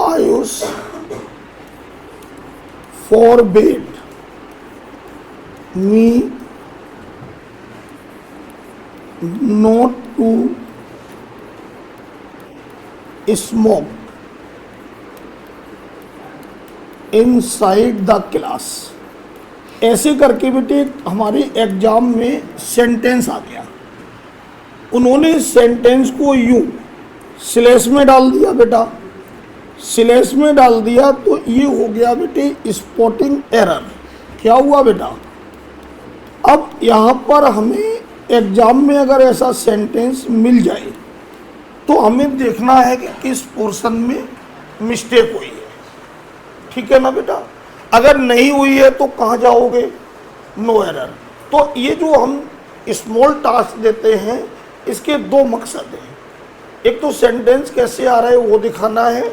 Ayush forbade me not to smoke inside the class। ऐसे करके बेटे हमारे एग्जाम में सेंटेंस आ गया। उन्होंने सेंटेंस को यूं स्लैश में डाल दिया बेटा, स्लैश में डाल दिया तो ये हो गया बेटे स्पॉटिंग एरर। क्या हुआ बेटा? अब यहाँ पर हमें एग्जाम में अगर ऐसा सेंटेंस मिल जाए तो हमें देखना है कि किस पोर्शन में मिस्टेक हुई है। ठीक है ना बेटा? अगर नहीं हुई है तो कहाँ जाओगे? No error. तो ये जो हम स्मॉल टास्क देते हैं इसके दो मकसद हैं। एक तो सेंटेंस कैसे आ रहा है वो दिखाना है,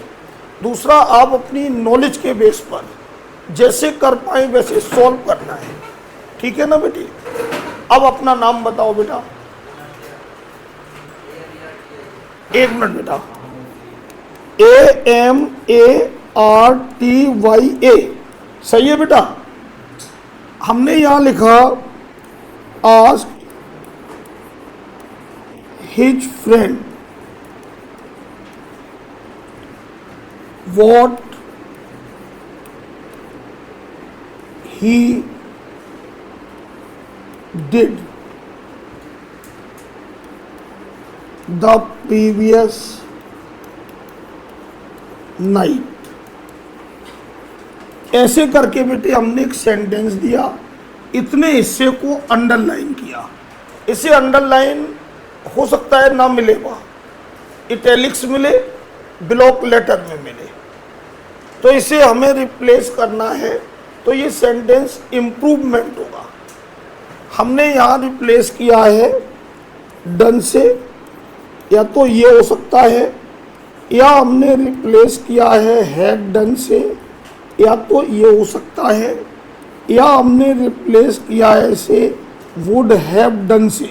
दूसरा आप अपनी नॉलेज के बेस पर जैसे कर पाए वैसे सॉल्व करना है। ठीक है ना बेटी? अब अपना नाम बताओ बेटा। एक मिनट बेटा। AMARTYA सही है बेटा? हमने यहां लिखा ask his friend what he did the previous night। ऐसे करके बेटे हमने एक सेंटेंस दिया, इतने हिस्से को अंडरलाइन किया। इसे अंडरलाइन हो सकता है ना मिले, वहाँ इटैलिक्स मिले, ब्लॉक लेटर में मिले, तो इसे हमें रिप्लेस करना है। तो ये सेंटेंस इम्प्रूवमेंट होगा। हमने यहाँ रिप्लेस किया है डन से, या तो ये हो सकता है, या हमने रिप्लेस किया है हैड डन से, या तो ये हो सकता है, या हमने रिप्लेस किया है इसे वुड हैव डन से,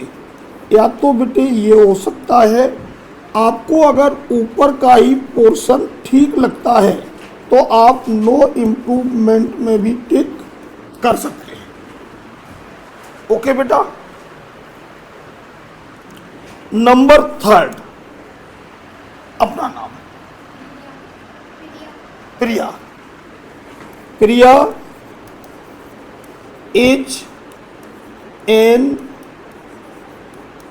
या तो बेटे ये हो सकता है। आपको अगर ऊपर का ही पोर्शन ठीक लगता है तो आप नो इम्प्रूवमेंट में भी टिक कर सकते हैं। ओके बेटा? नंबर 3 अपना नाम प्रिया। प्रिया इज एन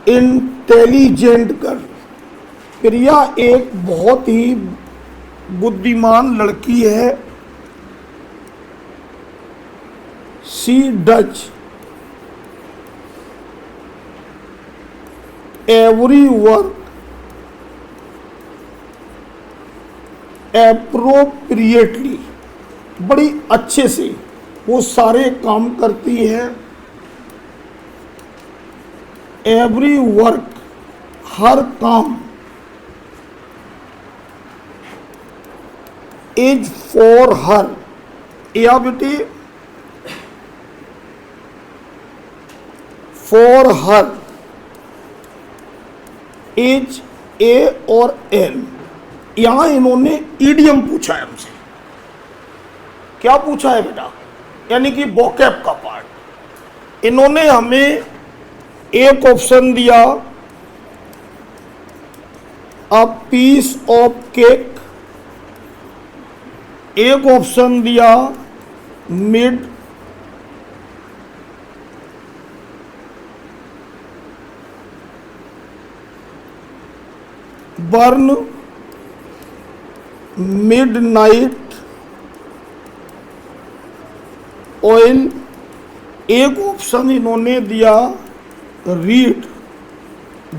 इंटेलिजेंट गर्ल। प्रिया एक बहुत ही बुद्धिमान लड़की है। She does every work appropriately. बड़ी अच्छे से वो सारे काम करती है। एवरी वर्क हर काम इज फॉर हर। या बेटी फॉर हर इज ए और एन। यहां इन्होंने ईडियम पूछा है हमसे। क्या पूछा है बेटा? यानी कि वोकैब का पार्ट। इन्होंने हमें एक ऑप्शन दिया अ पीस ऑफ केक, एक ऑप्शन दिया मिड, बर्न मिडनाइट ऑयल, एक ऑप्शन इन्होंने दिया रीड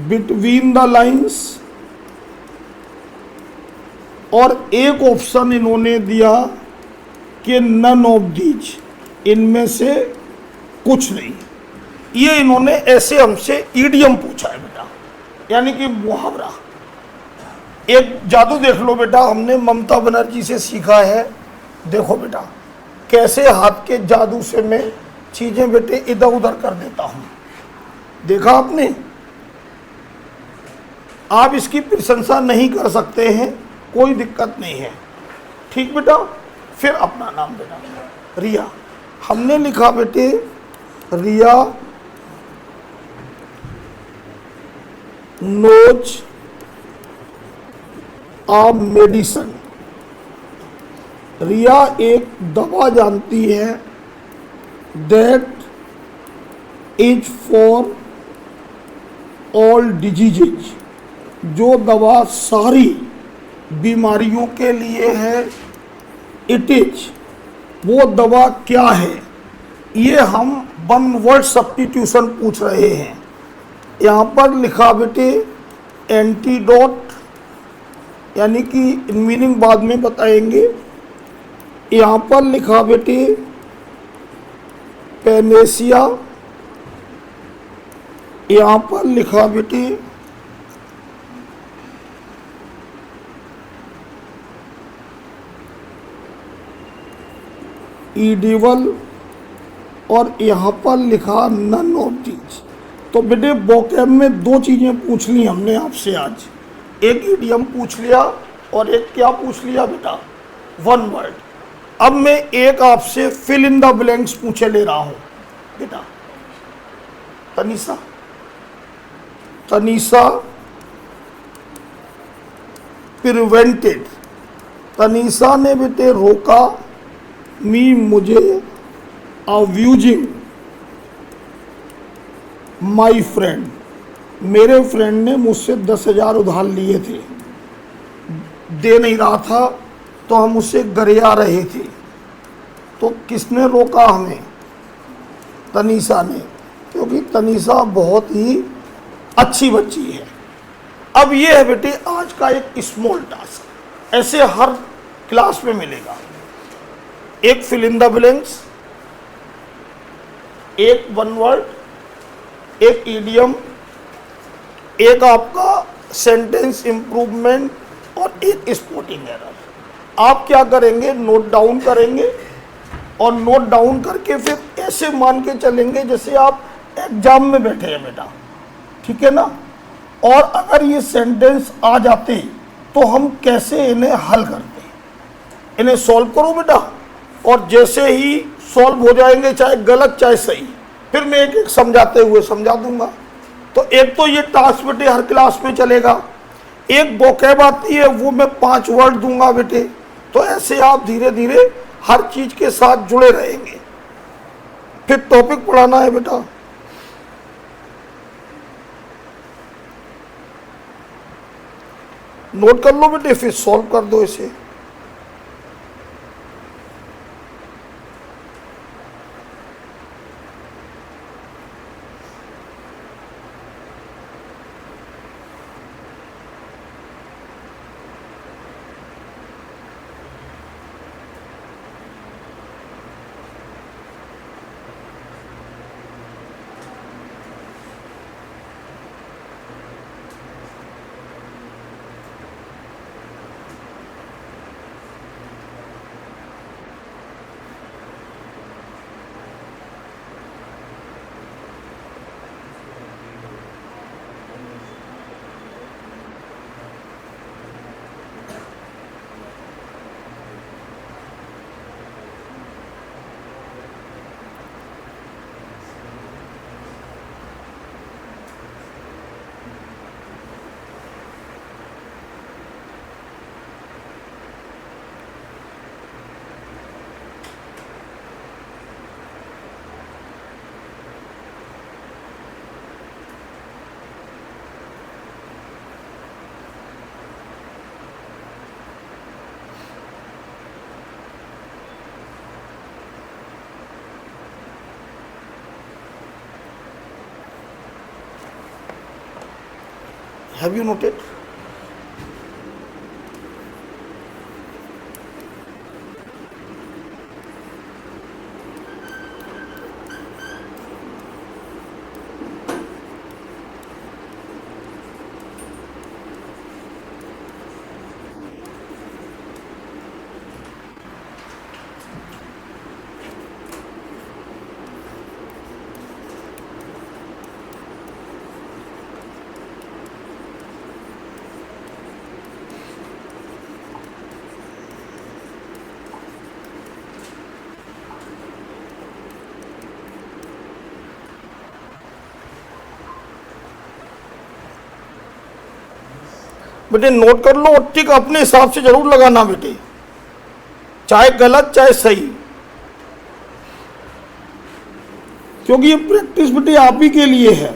बिटवीन द लाइंस, और एक ऑप्शन इन्होंने दिया कि नन ऑफ दीज, इनमें से कुछ नहीं। ये इन्होंने ऐसे हमसे ईडियम पूछा है बेटा, यानी कि मुहावरा। एक जादू देख लो बेटा, हमने ममता बनर्जी से सीखा है। देखो बेटा कैसे हाथ के जादू से मैं चीजें बेटे इधर उधर कर देता हूं। देखा आपने? आप इसकी प्रशंसा नहीं कर सकते हैं, कोई दिक्कत नहीं है। ठीक बेटा। फिर अपना नाम देना रिया। हमने लिखा बेटे रिया नोज आ मेडिसन। रिया एक दवा जानती है that is for all diseases, जो दवा सारी बीमारियों के लिए है। इट इज, वो दवा क्या है, ये हम वन वर्ड सब्स्टिट्यूशन पूछ रहे हैं। यहाँ पर लिखा बेटे एंटीडोट, यानी कि मीनिंग बाद में बताएंगे। यहाँ पर लिखा बेटे पेनेसिया, यहाँ पर लिखा बेटे ईडिवल, और यहाँ पर लिखा नन ऑफ दीज। तो बेटे वोकैब में दो चीज़ें पूछ ली हमने आपसे आज, एक ईडियम पूछ लिया और एक क्या पूछ लिया बेटा, वन वर्ड। अब मैं एक आपसे फिल इन द ब्लैंक्स पूछे ले रहा हूँ बेटा। तनीषा, तनीषा प्रिवेंटेड, तनीषा ने बेटे रोका मी, मुझे अब्यूजिंग माई फ्रेंड, मेरे फ्रेंड ने मुझसे 10,000 उधार लिए थे, दे नहीं रहा था तो हम उससे गरिया रहे थे। तो किसने रोका हमें? तनीषा ने, क्योंकि तनीषा बहुत ही अच्छी बच्ची है। अब ये है बेटे आज का एक स्मॉल टास्क, ऐसे हर क्लास में मिलेगा। एक फिल इन द ब्लैंक्स, एक वन वर्ड, एक ईडियम, एक आपका सेंटेंस इंप्रूवमेंट और एक स्पोर्टिंग एरर। आप क्या करेंगे, नोट डाउन करेंगे और नोट डाउन करके फिर ऐसे मान के चलेंगे जैसे आप एग्जाम में बैठे हैं बेटा, ठीक है ना। और अगर ये सेंटेंस आ जाते तो हम कैसे इन्हें हल करते हैं, इन्हें सॉल्व करो बेटा। और जैसे ही सॉल्व हो जाएंगे, चाहे गलत चाहे सही, फिर मैं एक एक समझाते हुए समझा दूंगा। तो एक तो ये टास्क बेटे हर क्लास में चलेगा। एक वोकैब आती है, वो मैं 5 वर्ड दूंगा बेटे। तो ऐसे आप धीरे धीरे हर चीज के साथ जुड़े रहेंगे। फिर टॉपिक पढ़ाना है बेटा। नोट कर लो बेटे, फिर सॉल्व कर दो इसे। Have you noted? बेटे नोट कर लो और टिक अपने हिसाब से जरूर लगाना बेटे, चाहे गलत चाहे सही, क्योंकि ये प्रैक्टिस बेटे आप ही के लिए है।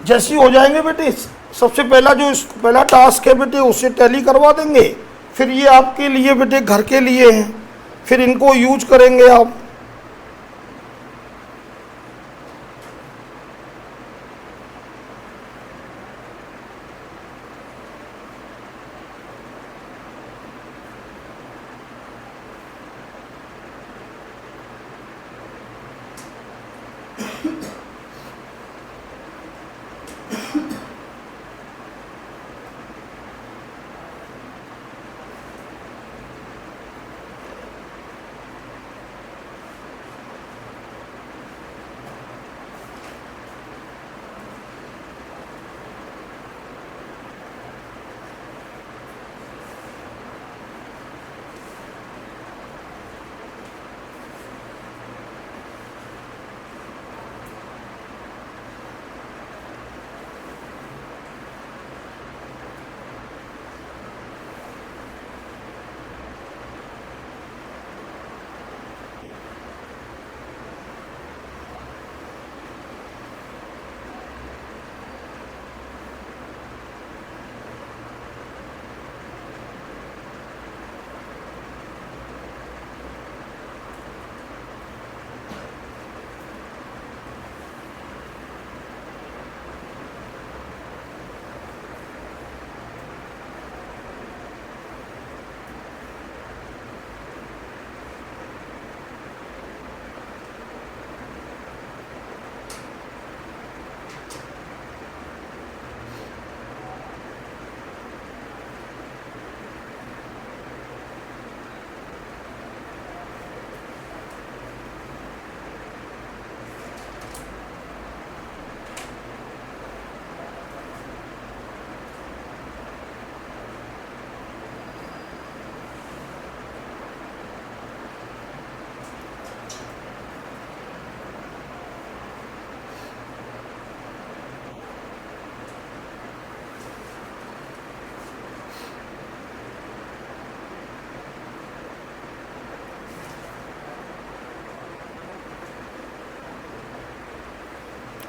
जैसे ही हो जाएंगे बेटे, सबसे पहला जो पहला टास्क है बेटे उससे टैली करवा देंगे, फिर ये आपके लिए बेटे घर के लिए हैं, फिर इनको यूज करेंगे आप।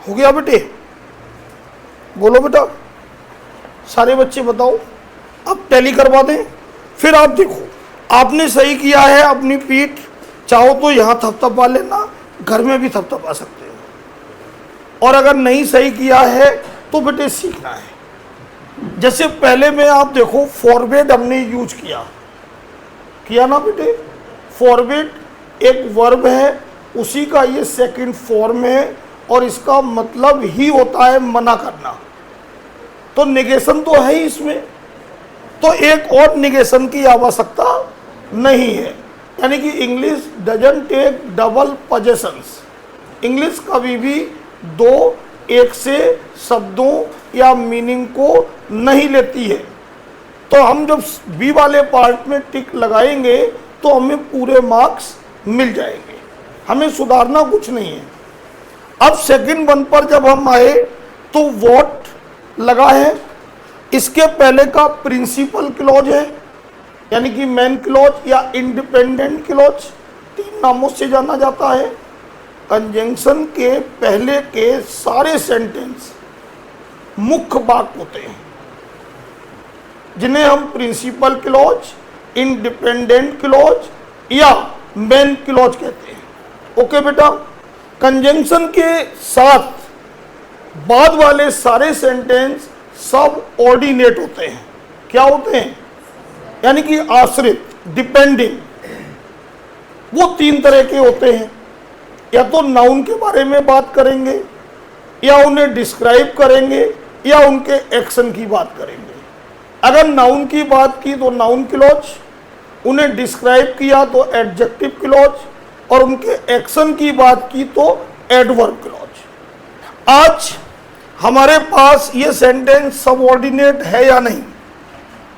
हो गया बेटे? बोलो बेटा, सारे बच्चे बताओ। अब टैली करवा दें। फिर आप देखो, आपने सही किया है, अपनी पीठ चाहो तो यहाँ थपथपा लेना, घर में भी थपथपा सकते हो। और अगर नहीं सही किया है तो बेटे सीखना है। जैसे पहले में आप देखो फॉरवर्ड हमने यूज किया ना बेटे, फॉरबिड एक वर्ब है, उसी का ये सेकंड फॉर्म है और इसका मतलब ही होता है मना करना। तो निगेशन तो है ही इसमें, तो एक और निगेशन की आवश्यकता नहीं है। यानी कि English doesn't take double possessions. English कभी भी दो एक से शब्दों या मीनिंग को नहीं लेती है। तो हम जब बी वाले पार्ट में टिक लगाएंगे तो हमें पूरे मार्क्स मिल जाएंगे, हमें सुधारना कुछ नहीं है। अब सेकंड वन पर जब हम आए तो व्हाट लगा है, इसके पहले का प्रिंसिपल क्लॉज है, यानी कि मेन क्लॉज या इंडिपेंडेंट क्लॉज, तीन नामों से जाना जाता है। कंजंक्शन के पहले के सारे सेंटेंस मुख्य वाक्य होते हैं, जिन्हें हम प्रिंसिपल क्लॉज, इंडिपेंडेंट क्लॉज या मेन क्लॉज कहते हैं। ओके बेटा, कंजंक्शन के साथ बाद वाले सारे सेंटेंस सब ऑर्डिनेट होते हैं। क्या होते हैं? यानी कि आश्रित, डिपेंडिंग। वो तीन तरह के होते हैं, या तो नाउन के बारे में बात करेंगे, या उन्हें डिस्क्राइब करेंगे, या उनके एक्शन की बात करेंगे। अगर नाउन की बात की तो नाउन क्लॉज, उन्हें डिस्क्राइब किया तो एडजेक्टिव क्लॉज, और उनके एक्शन की बात की तो एडवर्ब क्लॉज। आज हमारे पास ये सेंटेंस सबऑर्डिनेट है या नहीं?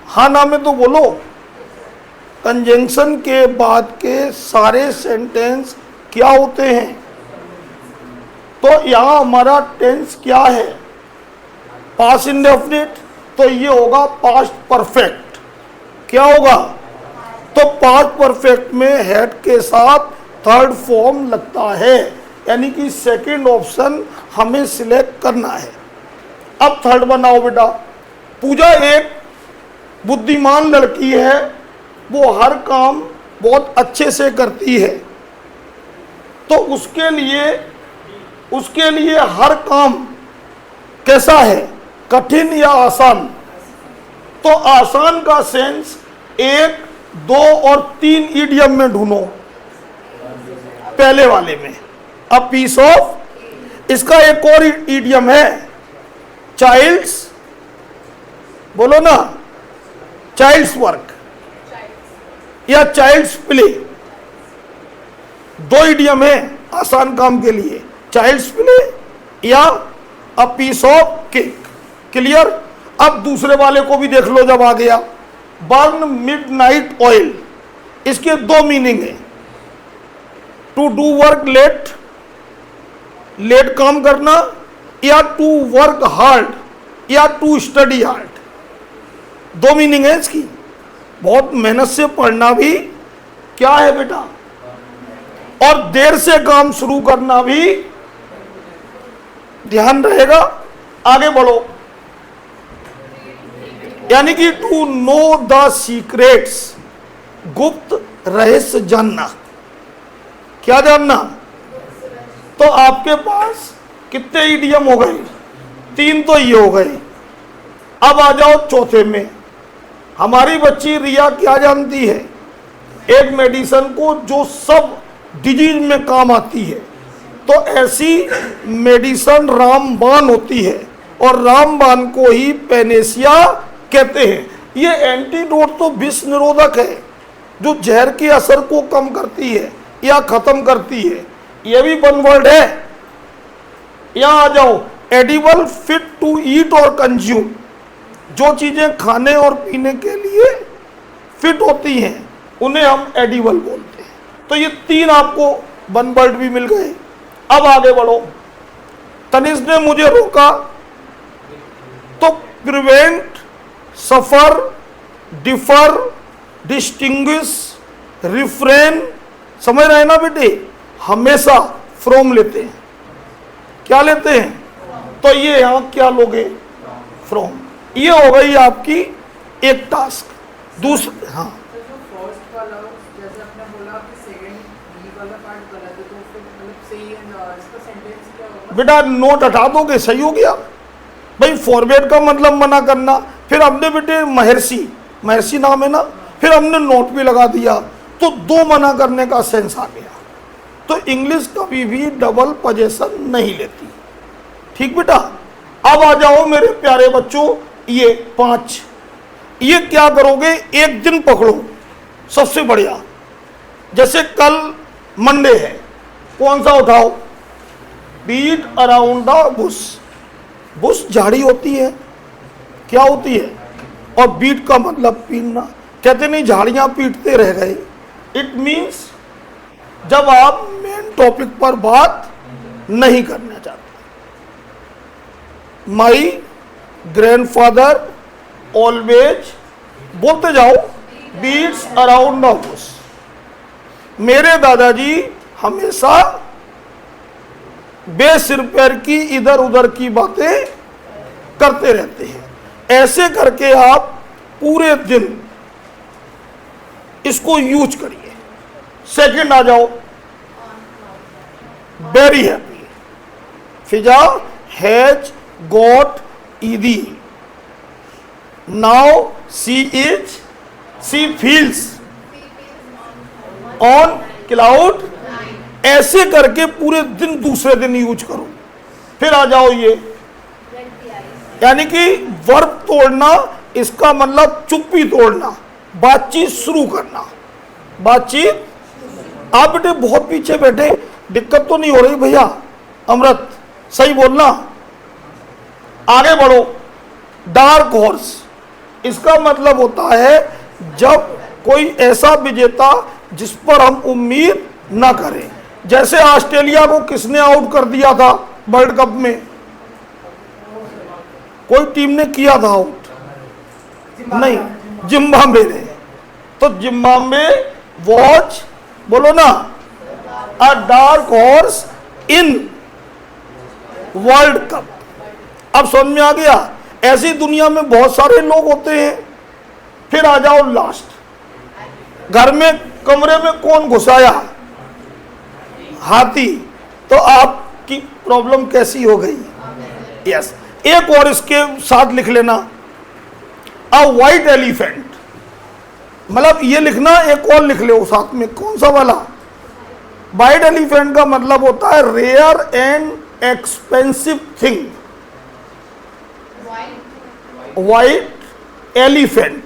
हाँ ना में तो बोलो। कंजंक्शन के बाद के सारे सेंटेंस क्या होते हैं? तो यहां हमारा टेंस क्या है? पास्ट इंडेफिनिट, तो ये होगा पास्ट परफेक्ट। क्या होगा? तो पास्ट परफेक्ट में हेड के साथ थर्ड फॉर्म लगता है, यानी कि सेकंड ऑप्शन हमें सिलेक्ट करना है। अब थर्ड बनाओ बेटा। पूजा एक बुद्धिमान लड़की है, वो हर काम बहुत अच्छे से करती है, तो उसके लिए हर काम कैसा है? कठिन या आसान? तो आसान का सेंस 1, 2 और 3 इडियम में ढूंढो, पहले वाले में। अ पीस ऑफ, इसका एक और इडियम है चाइल्ड्स, बोलो ना, चाइल्ड्स वर्क या चाइल्ड्स प्ले। दो इडियम है आसान काम के लिए, चाइल्ड्स प्ले या a piece of cake. Clear? अब दूसरे वाले को भी देख लो जब आ गया। बर्न मिडनाइट ऑयल, इसके दो मीनिंग है। To do work late, late काम करना, या टू वर्क हार्ड या टू स्टडी हार्ड। दो मीनिंग है इसकी। बहुत मेहनत से पढ़ना भी क्या है बेटा, और देर से काम शुरू करना भी ध्यान रहेगा। आगे बढ़ो। यानी कि टू नो द सीक्रेट्स, गुप्त रहस्य जानना। क्या जानना? तो आपके पास कितने इडियम हो गए? 3 तो ये हो गए। अब आ जाओ चौथे में। हमारी बच्ची रिया क्या जानती है? एक मेडिसिन को जो सब डिजीज में काम आती है। तो ऐसी मेडिसिन रामबाण होती है, और रामबाण को ही पेनेसिया कहते हैं। ये एंटीडोट तो विष निरोधक है, जो जहर के असर को कम करती है या खत्म करती है। ये भी वन वर्ड है। यहां आ जाओ। एडिबल, फिट टू ईट और कंज्यूम, जो चीजें खाने और पीने के लिए फिट होती हैं उन्हें हम एडिबल बोलते हैं। तो ये 3 आपको वन वर्ड भी मिल गए। अब आगे बढ़ो। तनिष ने मुझे रोका, तो प्रिवेंट, सफर, डिफर, डिस्टिंग्विश, रिफ्रेन, समझ रहे ना बेटे? हमेशा फ्रॉम लेते हैं। क्या लेते हैं? तो ये यहां क्या लोगे? फ्रॉम। ये हो गई आपकी एक टास्क। दूसरा, हाँ, बेटा नोट हटा दोगे, सही हो गया भाई। फॉरवर्ड का मतलब मना करना। फिर हमने बेटे महर्षि नाम है ना, फिर हमने नोट भी लगा दिया। तो दो मना करने का सेंस आ गया। तो इंग्लिश कभी भी डबल पोजीशन नहीं लेती। ठीक बेटा, अब आ जाओ मेरे प्यारे बच्चों, ये 5, ये क्या करोगे, एक दिन पकड़ो सबसे बढ़िया। जैसे कल मंडे है, कौन सा उठाओ, beat around the bush. Bush झाड़ी होती है, क्या होती है, और बीट का मतलब पीटना। कहते नहीं झाड़ियां पीटते रह गए, इट मीन्स जब आप मेन टॉपिक पर बात नहीं करना चाहते। माई ग्रैंडफादर ऑलवेज, बोलते जाओ, बीट्स अराउंड द हाउस। मेरे दादाजी हमेशा बेसिर पैर की इधर उधर की बातें करते रहते हैं। ऐसे करके आप पूरे दिन इसको यूज करिए। सेकंड आ जाओ, very happy. Fiza has got ईदी, now she feels on cloud. ऐसे करके पूरे दिन दूसरे दिन यूज करो। फिर आ जाओ ये, यानी कि वर्ब तोड़ना, इसका मतलब चुप्पी तोड़ना, बातचीत शुरू करना। बातचीत, आप बेटे बहुत पीछे बैठे, दिक्कत तो नहीं हो रही भैया, अमृत सही बोलना, आगे बढ़ो। डार्क हॉर्स, इसका मतलब होता है जब कोई ऐसा विजेता जिस पर हम उम्मीद ना करें। जैसे ऑस्ट्रेलिया को किसने आउट कर दिया था वर्ल्ड कप में, कोई टीम ने किया था आउट, नहीं, जिम्बाब्वे ने। तो जिम्बाब्वे वॉच, बोलो ना, अ dark horse in world cup. अब समझ में आ गया, ऐसी दुनिया में बहुत सारे लोग होते हैं। फिर आ जाओ लास्ट, घर में कमरे में कौन घुसाया, हाथी। तो आपकी प्रॉब्लम कैसी हो गई, यस। एक और इसके साथ लिख लेना, अ व्हाइट एलिफेंट, मतलब ये लिखना, एक और लिख लो साथ में, कौन सा वाला, व्हाइट एलिफेंट का मतलब होता है rare and expensive thing. White elephant,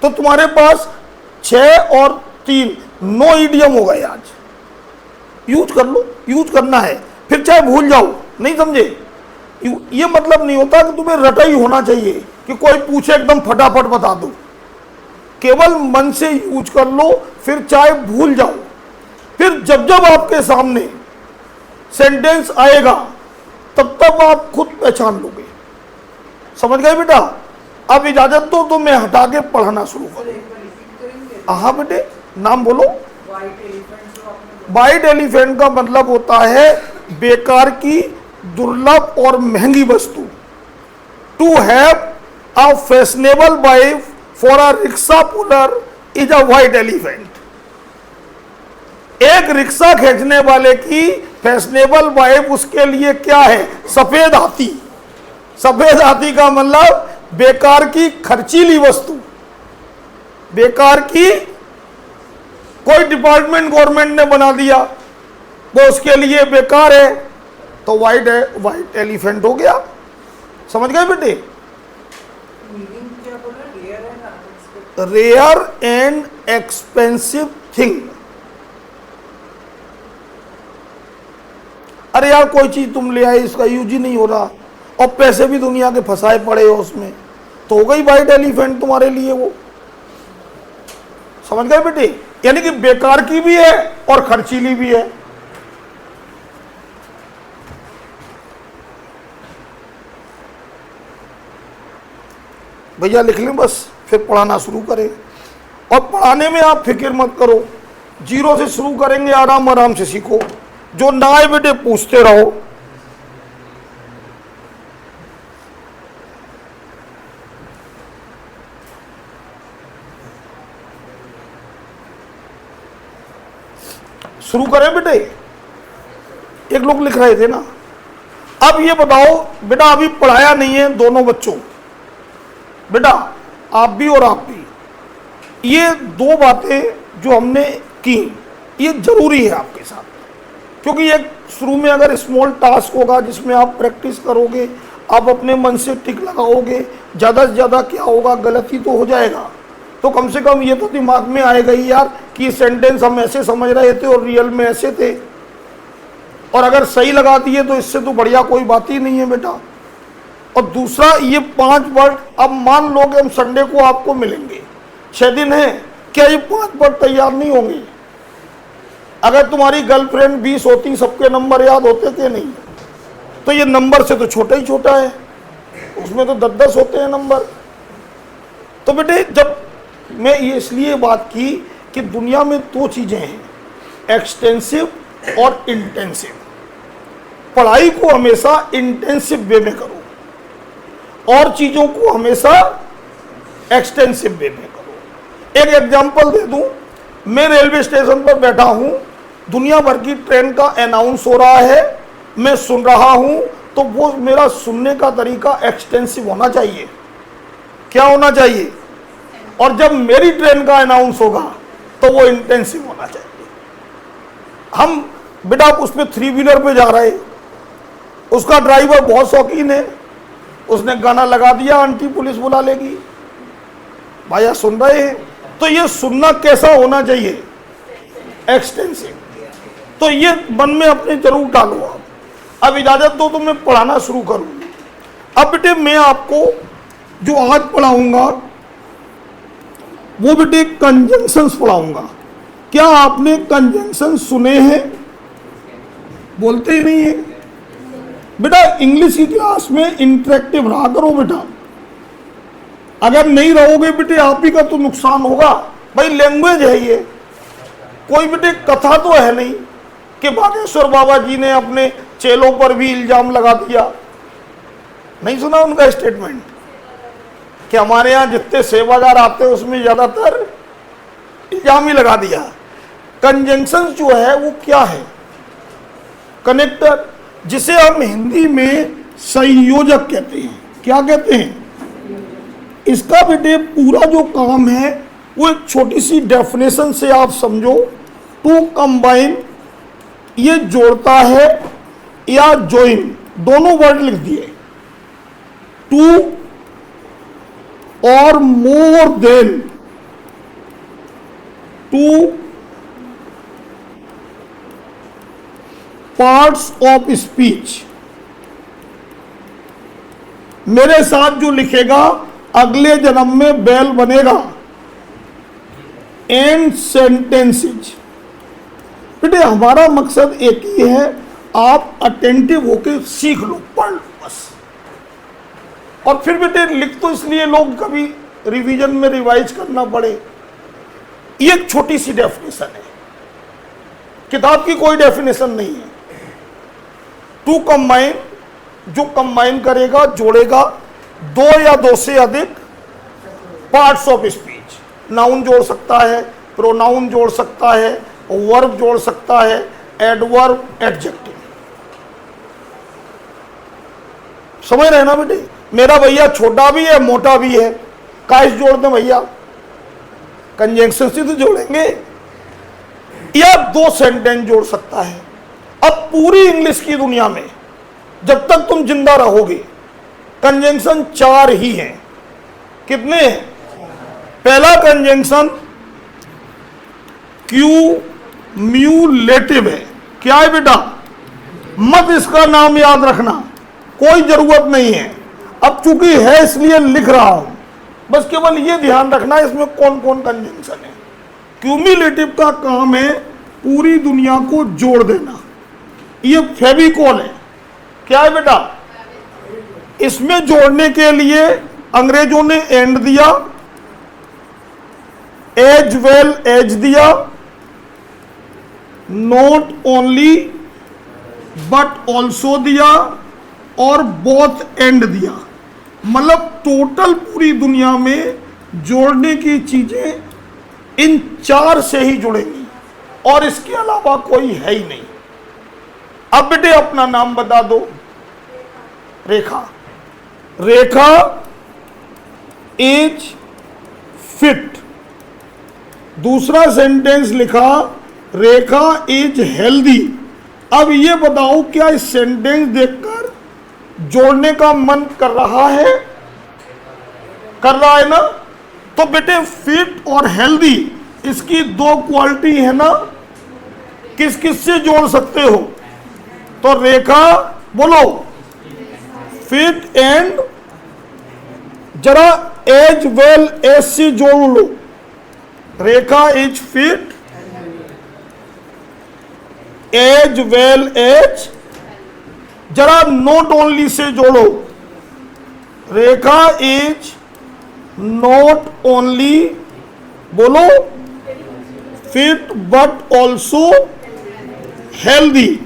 तो तुम्हारे पास 6 और 3 नो इडियम हो गए आज। यूज कर लो, यूज करना है, फिर चाहे भूल जाओ, नहीं समझे। ये मतलब नहीं होता कि तुम्हें रटा ही होना चाहिए कि कोई पूछे एकदम फटाफट बता दो। केवल मन से यूज कर लो, फिर चाहे भूल जाओ। फिर जब जब आपके सामने सेंटेंस आएगा तब तब आप खुद पहचान लोगे। समझ गए बेटा। अब इजाजत दो तो मैं हटा के पढ़ाना शुरू करूं। हाँ बेटे, नाम बोलो। व्हाइट एलिफेंट का मतलब होता है बेकार की, दुर्लभ और महंगी वस्तु। To have a fashionable wife for a rickshaw puller is a white elephant. एक रिक्शा खींचने वाले की फैशनेबल वाइफ उसके लिए क्या है, सफेद हाथी। सफेद हाथी का मतलब बेकार की खर्चीली वस्तु, बेकार की, कोई डिपार्टमेंट गवर्नमेंट ने बना दिया वो उसके लिए बेकार है, तो व्हाइट एलिफेंट हो गया। समझ गए बेटे। Rare and expensive thing. अरे यार कोई चीज तुम ले आए, इसका यूज ही नहीं हो रहा और पैसे भी दुनिया के फंसाए पड़े हो उसमें, तो हो गई व्हाइट एलिफेंट तुम्हारे लिए वो। समझ गए बेटे। यानी कि बेकार की भी है और खर्चीली भी है। भैया लिख लें बस, फिर पढ़ाना शुरू करें। और पढ़ाने में आप फिक्र मत करो, 0 से शुरू करेंगे, आराम आराम से सीखो। जो ना आए बेटे पूछते रहो। शुरू करें बेटे। एक लोग लिख रहे थे ना। अब ये बताओ बेटा, अभी पढ़ाया नहीं है दोनों बच्चों, बेटा आप भी और आप भी। ये 2 बातें जो हमने की ये जरूरी है आपके साथ, क्योंकि एक शुरू में अगर स्मॉल टास्क होगा जिसमें आप प्रैक्टिस करोगे, आप अपने मन से टिक लगाओगे, ज़्यादा से ज़्यादा क्या होगा, गलती तो हो जाएगा, तो कम से कम ये तो दिमाग में आएगा ही यार कि सेंटेंस हम ऐसे समझ रहे थे और रियल में ऐसे थे, और अगर सही लगा दिए तो इससे तो बढ़िया कोई बात ही नहीं है बेटा। और दूसरा ये 5 वर्ड, अब मान लो कि हम संडे को आपको मिलेंगे, 6 दिन है, क्या ये 5 वर्ड तैयार नहीं होंगे? अगर तुम्हारी गर्लफ्रेंड 20 होती, सबके नंबर याद होते थे नहीं? तो ये नंबर से तो छोटा ही छोटा है, उसमें तो 10-10 होते हैं नंबर। तो बेटे जब मैं ये इसलिए बात की कि दुनिया में 2 चीजें हैं, एक्सटेंसिव और इंटेंसिव। पढ़ाई को हमेशा इंटेंसिव वे में करो और चीजों को हमेशा एक्सटेंसिव वे में करो। एक एग्जांपल दे दूं, मैं रेलवे स्टेशन पर बैठा हूं, दुनिया भर की ट्रेन का अनाउंस हो रहा है, मैं सुन रहा हूं, तो वो मेरा सुनने का तरीका एक्सटेंसिव होना चाहिए। क्या होना चाहिए? और जब मेरी ट्रेन का अनाउंस होगा तो वो इंटेंसिव होना चाहिए। हम बेटा उसमें 3 व्हीलर पे जा रहे, उसका ड्राइवर बहुत शौकीन है, उसने गाना लगा दिया, आंटी पुलिस बुला लेगी, भैया सुन रहे हैं, तो ये सुनना कैसा होना चाहिए? एक्सटेंसिव। तो ये मन में अपने जरूर डालो आप। अब इजाजत दो तो मैं पढ़ाना शुरू करूं। अब बेटे मैं आपको जो आज पढ़ाऊंगा वो बेटे कंजंक्शंस पढ़ाऊंगा। क्या आपने कंजंक्शन सुने हैं? बोलते ही नहीं है बेटा। इंग्लिश की क्लास में इंटरेक्टिव रहा करो बेटा। अगर नहीं रहोगे बेटे आप ही का तो नुकसान होगा। भाई लैंग्वेज है ये, कोई बेटे कथा तो है नहीं कि बागेश्वर बाबा जी ने अपने चेलों पर भी इल्जाम लगा दिया। नहीं सुना उनका स्टेटमेंट कि हमारे यहाँ जितने सेवादार आते हैं उसमें ज्यादातर इल्जाम ही लगा दिया। कंजंक्शन जो है वो क्या है? कनेक्टर, जिसे हम हिंदी में संयोजक कहते हैं। क्या कहते हैं? इसका बेटे पूरा जो काम है वो एक छोटी सी डेफिनेशन से आप समझो। टू कंबाइन, ये जोड़ता है या ज्वाइन, दोनों वर्ड लिख दिए। टू और more than, two parts of speech. मेरे साथ जो लिखेगा अगले जन्म में बैल बनेगा। And sentences. बेटे हमारा मकसद एक ही है, आप अटेंटिव होकर सीख लो, पढ़ लो बस। और फिर बेटे लिख तो इसलिए लोग कभी रिवीजन में रिवाइज करना पड़े। ये एक छोटी सी डेफिनेशन है, किताब की कोई डेफिनेशन नहीं है। टू कंबाइन, जो कंबाइन करेगा, जोड़ेगा 2 या 2 से अधिक पार्ट्स ऑफ स्पीच। नाउन जोड़ सकता है, प्रोनाउन जोड़ सकता है, वर्ब जोड़ सकता है, एडवर्ब, एडजेक्टिव। समझ रहे ना बेटे? मेरा भैया छोटा भी है मोटा भी है, काइस जोड़ दें भैया? कंजंक्शन से तो जोड़ेंगे। या 2 सेंटेंस जोड़ सकता है। अब पूरी इंग्लिश की दुनिया में जब तक तुम जिंदा रहोगे कंजंक्शन 4 ही हैं। कितने हैं? पहला कंजंक्शन क्यूम्यूलेटिव है। क्या है बेटा? मत इसका नाम याद रखना, कोई जरूरत नहीं है। अब चूंकि है इसलिए लिख रहा हूं, बस केवल ये ध्यान रखना इसमें कौन कौन कंजंक्शन है। क्यूम्यूलेटिव का काम है पूरी दुनिया को जोड़ देना। ये फेविकॉल है। क्या है बेटा? इसमें जोड़ने के लिए अंग्रेजों ने एंड दिया, एज वेल एज दिया, नॉट ओनली बट ऑल्सो दिया, और बोथ एंड दिया। मतलब टोटल पूरी दुनिया में जोड़ने की चीजें इन 4 से ही जुड़ेंगी और इसके अलावा कोई है ही नहीं। अब बेटे अपना नाम बता दो। रेखा। रेखा इज फिट दूसरा सेंटेंस लिखा रेखा इज हेल्दी। अब ये बताओ क्या इस सेंटेंस देखकर जोड़ने का मन कर रहा है? कर रहा है ना? तो बेटे फिट और हेल्दी इसकी दो क्वालिटी है ना, किस किस से जोड़ सकते हो? तो रेखा बोलो फिट एंड जरा एज वेल एज से जोड़ लो। Rekha is fit as well as, जरा नॉट ओनली से जोड़ो। रेखा इज नॉट ओनली बोलो फिट बट ऑल्सो हेल्दी,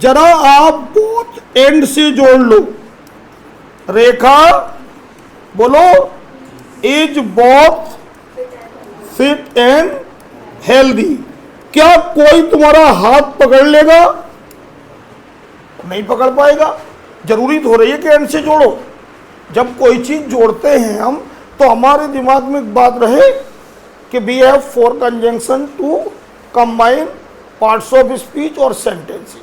जरा आप बोथ एंड से जोड़ लो। रेखा बोलो is both fit and healthy. क्या कोई तुम्हारा हाथ पकड़ लेगा? नहीं पकड़ पाएगा। जरूरी तो हो रही है कि एंड से जोड़ो। जब कोई चीज जोड़ते हैं हम तो हमारे दिमाग में एक बात रहे कि we have four conjunction to combine parts of speech और सेंटेंसेस।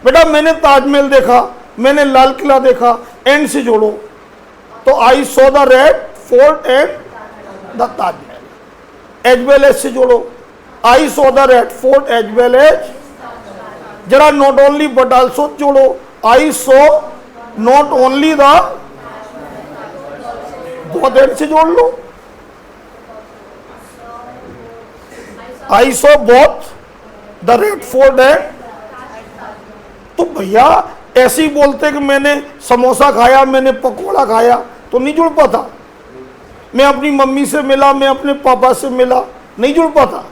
बेटा मैंने ताजमहल देखा, मैंने लाल किला देखा, एंड से जोड़ो। तो I saw the red fort and the Taj Mahal. As well as से जोड़ो। I saw the red fort as well as, जरा नॉट ओनली बट आल्सो जोड़ो। I saw not only the, बहुत एंड से जोड़ लो। I saw both the red fort and, तो भैया ऐसे ही बोलते कि मैंने समोसा खाया, मैंने पकौड़ा खाया, तो नहीं जुड़ पाता। मैं अपनी मम्मी से मिला, मैं अपने पापा से मिला, नहीं जुड़ पाता।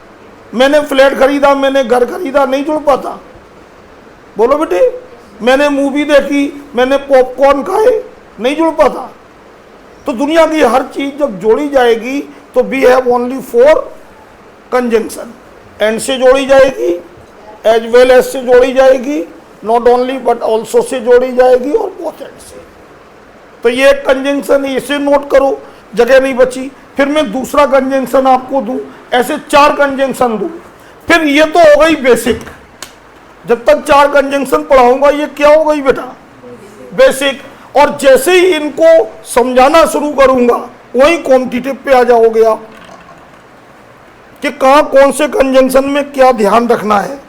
मैंने फ्लैट खरीदा, मैंने घर खरीदा, नहीं जुड़ पाता। बोलो बेटे, मैंने मूवी देखी, मैंने पॉपकॉर्न खाए, नहीं जुड़ पाता। तो दुनिया की हर चीज जब जोड़ी जाएगी तो we have only four conjunction. And से जोड़ी जाएगी, एज वेल एज से जोड़ी जाएगी, not only but also say जोड़ी जाएगी और बोथ एंड से। तो ये एक कंजंक्शन है, इसे नोट करो, जगह नहीं बची। फिर मैं दूसरा कंजंक्शन आपको दूं, ऐसे चार कंजंक्शन दूं। फिर ये तो हो गई बेसिक। जब तक चार कंजंक्शन पढ़ाऊंगा ये क्या हो गई बेटा? बेसिक। और जैसे ही इनको समझाना शुरू करूंगा वही कॉम्पिटिटिव पे आ जाओगे आप कि कहां कौन से कंजंक्शन में क्या ध्यान रखना है।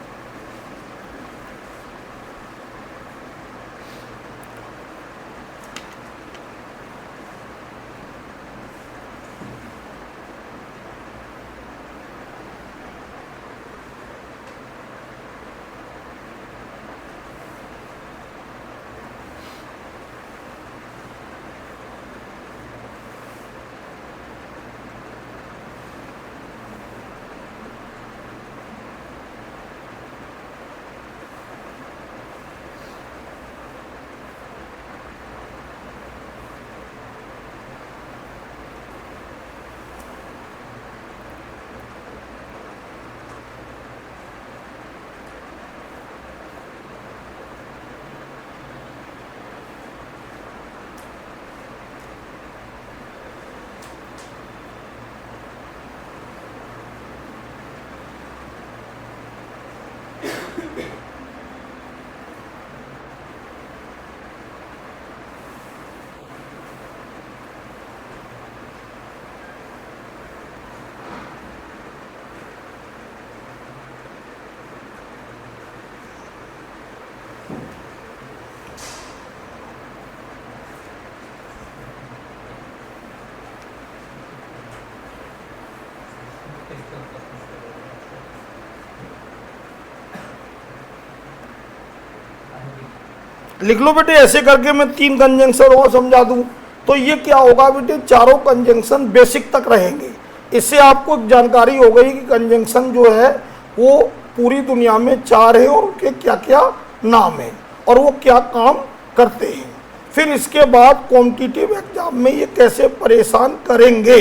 लिख लो बेटे, ऐसे करके मैं तीन कंजंक्शन और समझा दूं तो ये क्या होगा बेटे, चारों कंजंक्शन बेसिक तक रहेंगे। इससे आपको जानकारी हो गई कि कंजंक्शन जो है वो पूरी दुनिया में चार है और उनके क्या क्या नाम है और वो क्या काम करते हैं। फिर इसके बाद कॉम्पिटिटिव एग्जाम में ये कैसे परेशान करेंगे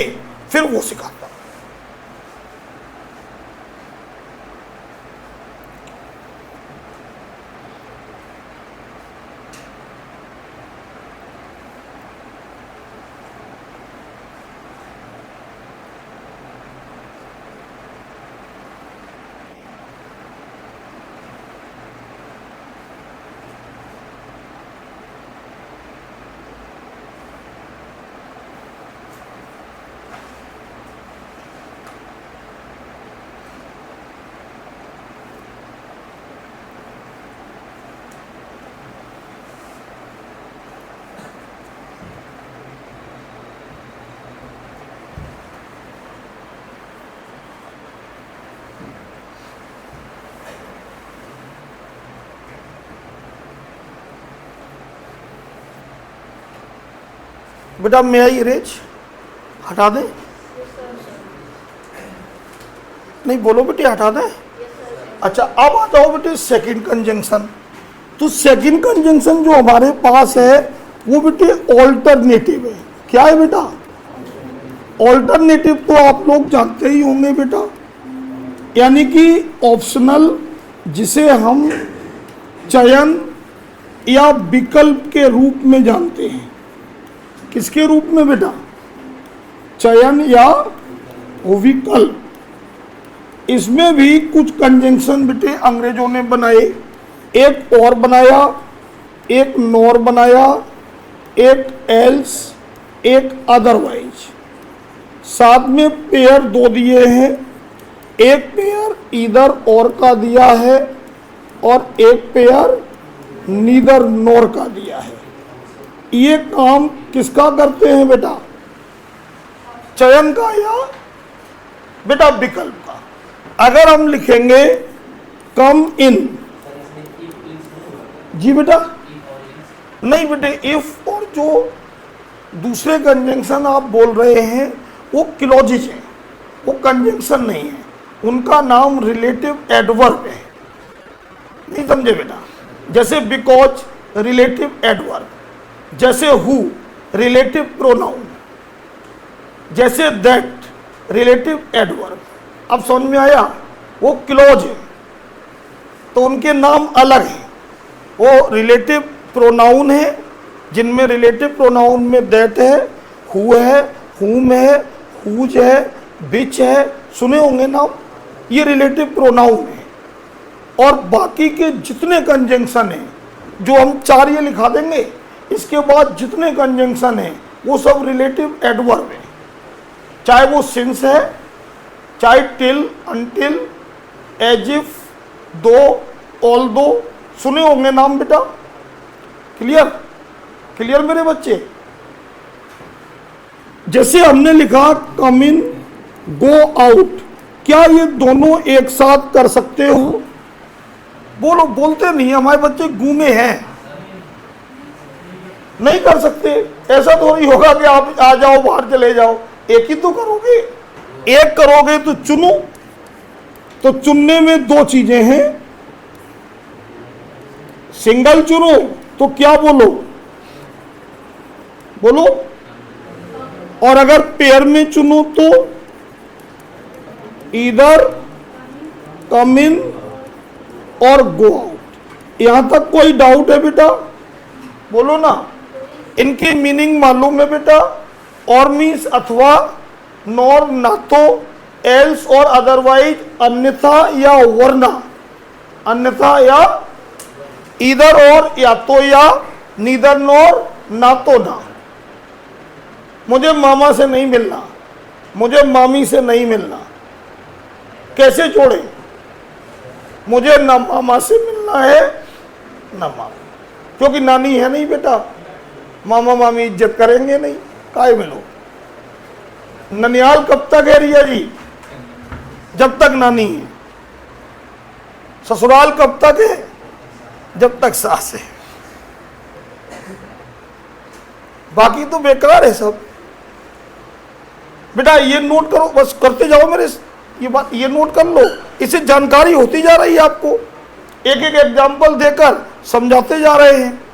फिर वो सिखाता। बेटा मैं आई इरेज हटा दें? नहीं बोलो बेटे, हटा दें? अच्छा अब आ जाओ बेटे सेकंड कंजंक्शन। तो सेकंड कंजंक्शन जो हमारे पास है वो बेटे ऑल्टरनेटिव है। क्या है बेटा? ऑल्टरनेटिव तो आप लोग जानते ही होंगे बेटा, यानी कि ऑप्शनल, जिसे हम चयन या विकल्प के रूप में जानते हैं। किसके रूप में बेटा? चयन या विकल्प। इसमें भी कुछ कंजंक्शन बेटे अंग्रेजों ने बनाए। एक और बनाया, एक नॉर बनाया, एक एल्स, एक अदरवाइज। साथ में पेयर दो दिए हैं, एक पेयर ईदर और का दिया है और एक पेयर नीदर नॉर का दिया है। ये काम किसका करते हैं बेटा? चयन का या बेटा विकल्प का। अगर हम लिखेंगे कम इन, जी बेटा नहीं बेटे, इफ और जो दूसरे कंजंक्शन आप बोल रहे हैं वो क्लॉजेज है, वो कंजंक्शन नहीं है, उनका नाम रिलेटिव एडवर्ब है। नहीं समझे बेटा? जैसे बिकॉज रिलेटिव एडवर्ब, जैसे हु रिलेटिव प्रोनाउन, जैसे दैट रिलेटिव एडवर्ब। अब समझ में आया? वो क्लॉज है तो उनके नाम अलग हैं। वो रिलेटिव प्रोनाउन है जिनमें रिलेटिव प्रोनाउन में दैट है, हु है, हुम है, हुज है, विच है, सुने होंगे नाम, ये रिलेटिव प्रोनाउन है। और बाकी के जितने कंजंक्शन हैं, जो हम चार ये लिखा देंगे, इसके बाद जितने कंजंक्शन हैं वो सब रिलेटिव एडवर्ब है। चाहे वो सिंस है, चाहे टिल, अनटिल, एज इफ, दो, ऑल दो, सुने होंगे नाम बेटा। क्लियर? क्लियर मेरे बच्चे? जैसे हमने लिखा कम इन, गो आउट, क्या ये दोनों एक साथ कर सकते हो? बोलो, बोलते नहीं हमारे बच्चे, घूमे हैं, नहीं कर सकते। ऐसा तो नहीं होगा कि आप आ जाओ बाहर चले जाओ, एक ही तो करोगे। एक करोगे तो चुनो, तो चुनने में दो चीजें हैं। सिंगल चुनो तो क्या बोलो? बोलो। और अगर पेयर में चुनो तो इधर कम इन और गो आउट। यहां तक कोई डाउट है बेटा? बोलो ना। इनकी मीनिंग मालूम है बेटा? और मीन्स अथवा, नॉर ना तो, एल्स और अदरवाइज अन्यथा या वरना, अन्यथा या इधर और या तो या, नीदर नॉर ना तो ना। मुझे मामा से नहीं मिलना, मुझे मामी से नहीं मिलना, कैसे जोड़े? मुझे ना मामा से मिलना है ना मामा, क्योंकि नानी है नहीं बेटा, मामा मामी इज्जत करेंगे नहीं, काहे मिलो। ननियाल कब तक है रिया जी? जब तक नानी है। ससुराल कब तक है? जब तक सास है। बाकी तो बेकार है सब बेटा। ये नोट करो, बस करते जाओ मेरे, ये बात ये नोट कर लो, इससे जानकारी होती जा रही है आपको। एक एक एग्जाम्पल देकर समझाते जा रहे हैं।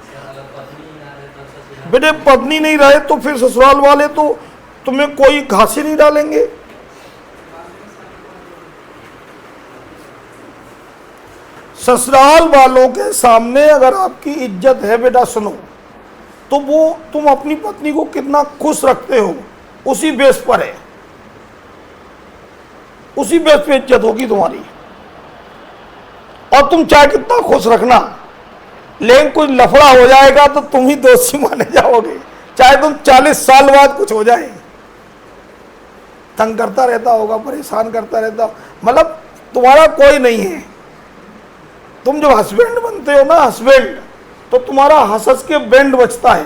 बेटे पत्नी नहीं रहे तो फिर ससुराल वाले तो तुम्हें कोई घास ही नहीं डालेंगे। ससुराल वालों के सामने अगर आपकी इज्जत है बेटा, सुनो, तो वो तुम अपनी पत्नी को कितना खुश रखते हो उसी बेस पर है, उसी बेस पे इज्जत होगी तुम्हारी। और तुम चाहे कितना खुश रखना, लेकिन कुछ लफड़ा हो जाएगा तो तुम ही दोषी माने जाओगे, चाहे तुम 40 साल बाद कुछ हो जाए। तंग करता रहता होगा, परेशान करता रहता, मतलब तुम्हारा कोई नहीं है। तुम जब हस्बैंड बनते हो ना, हस्बैंड, तो तुम्हारा हंस हंस के बैंड बजता है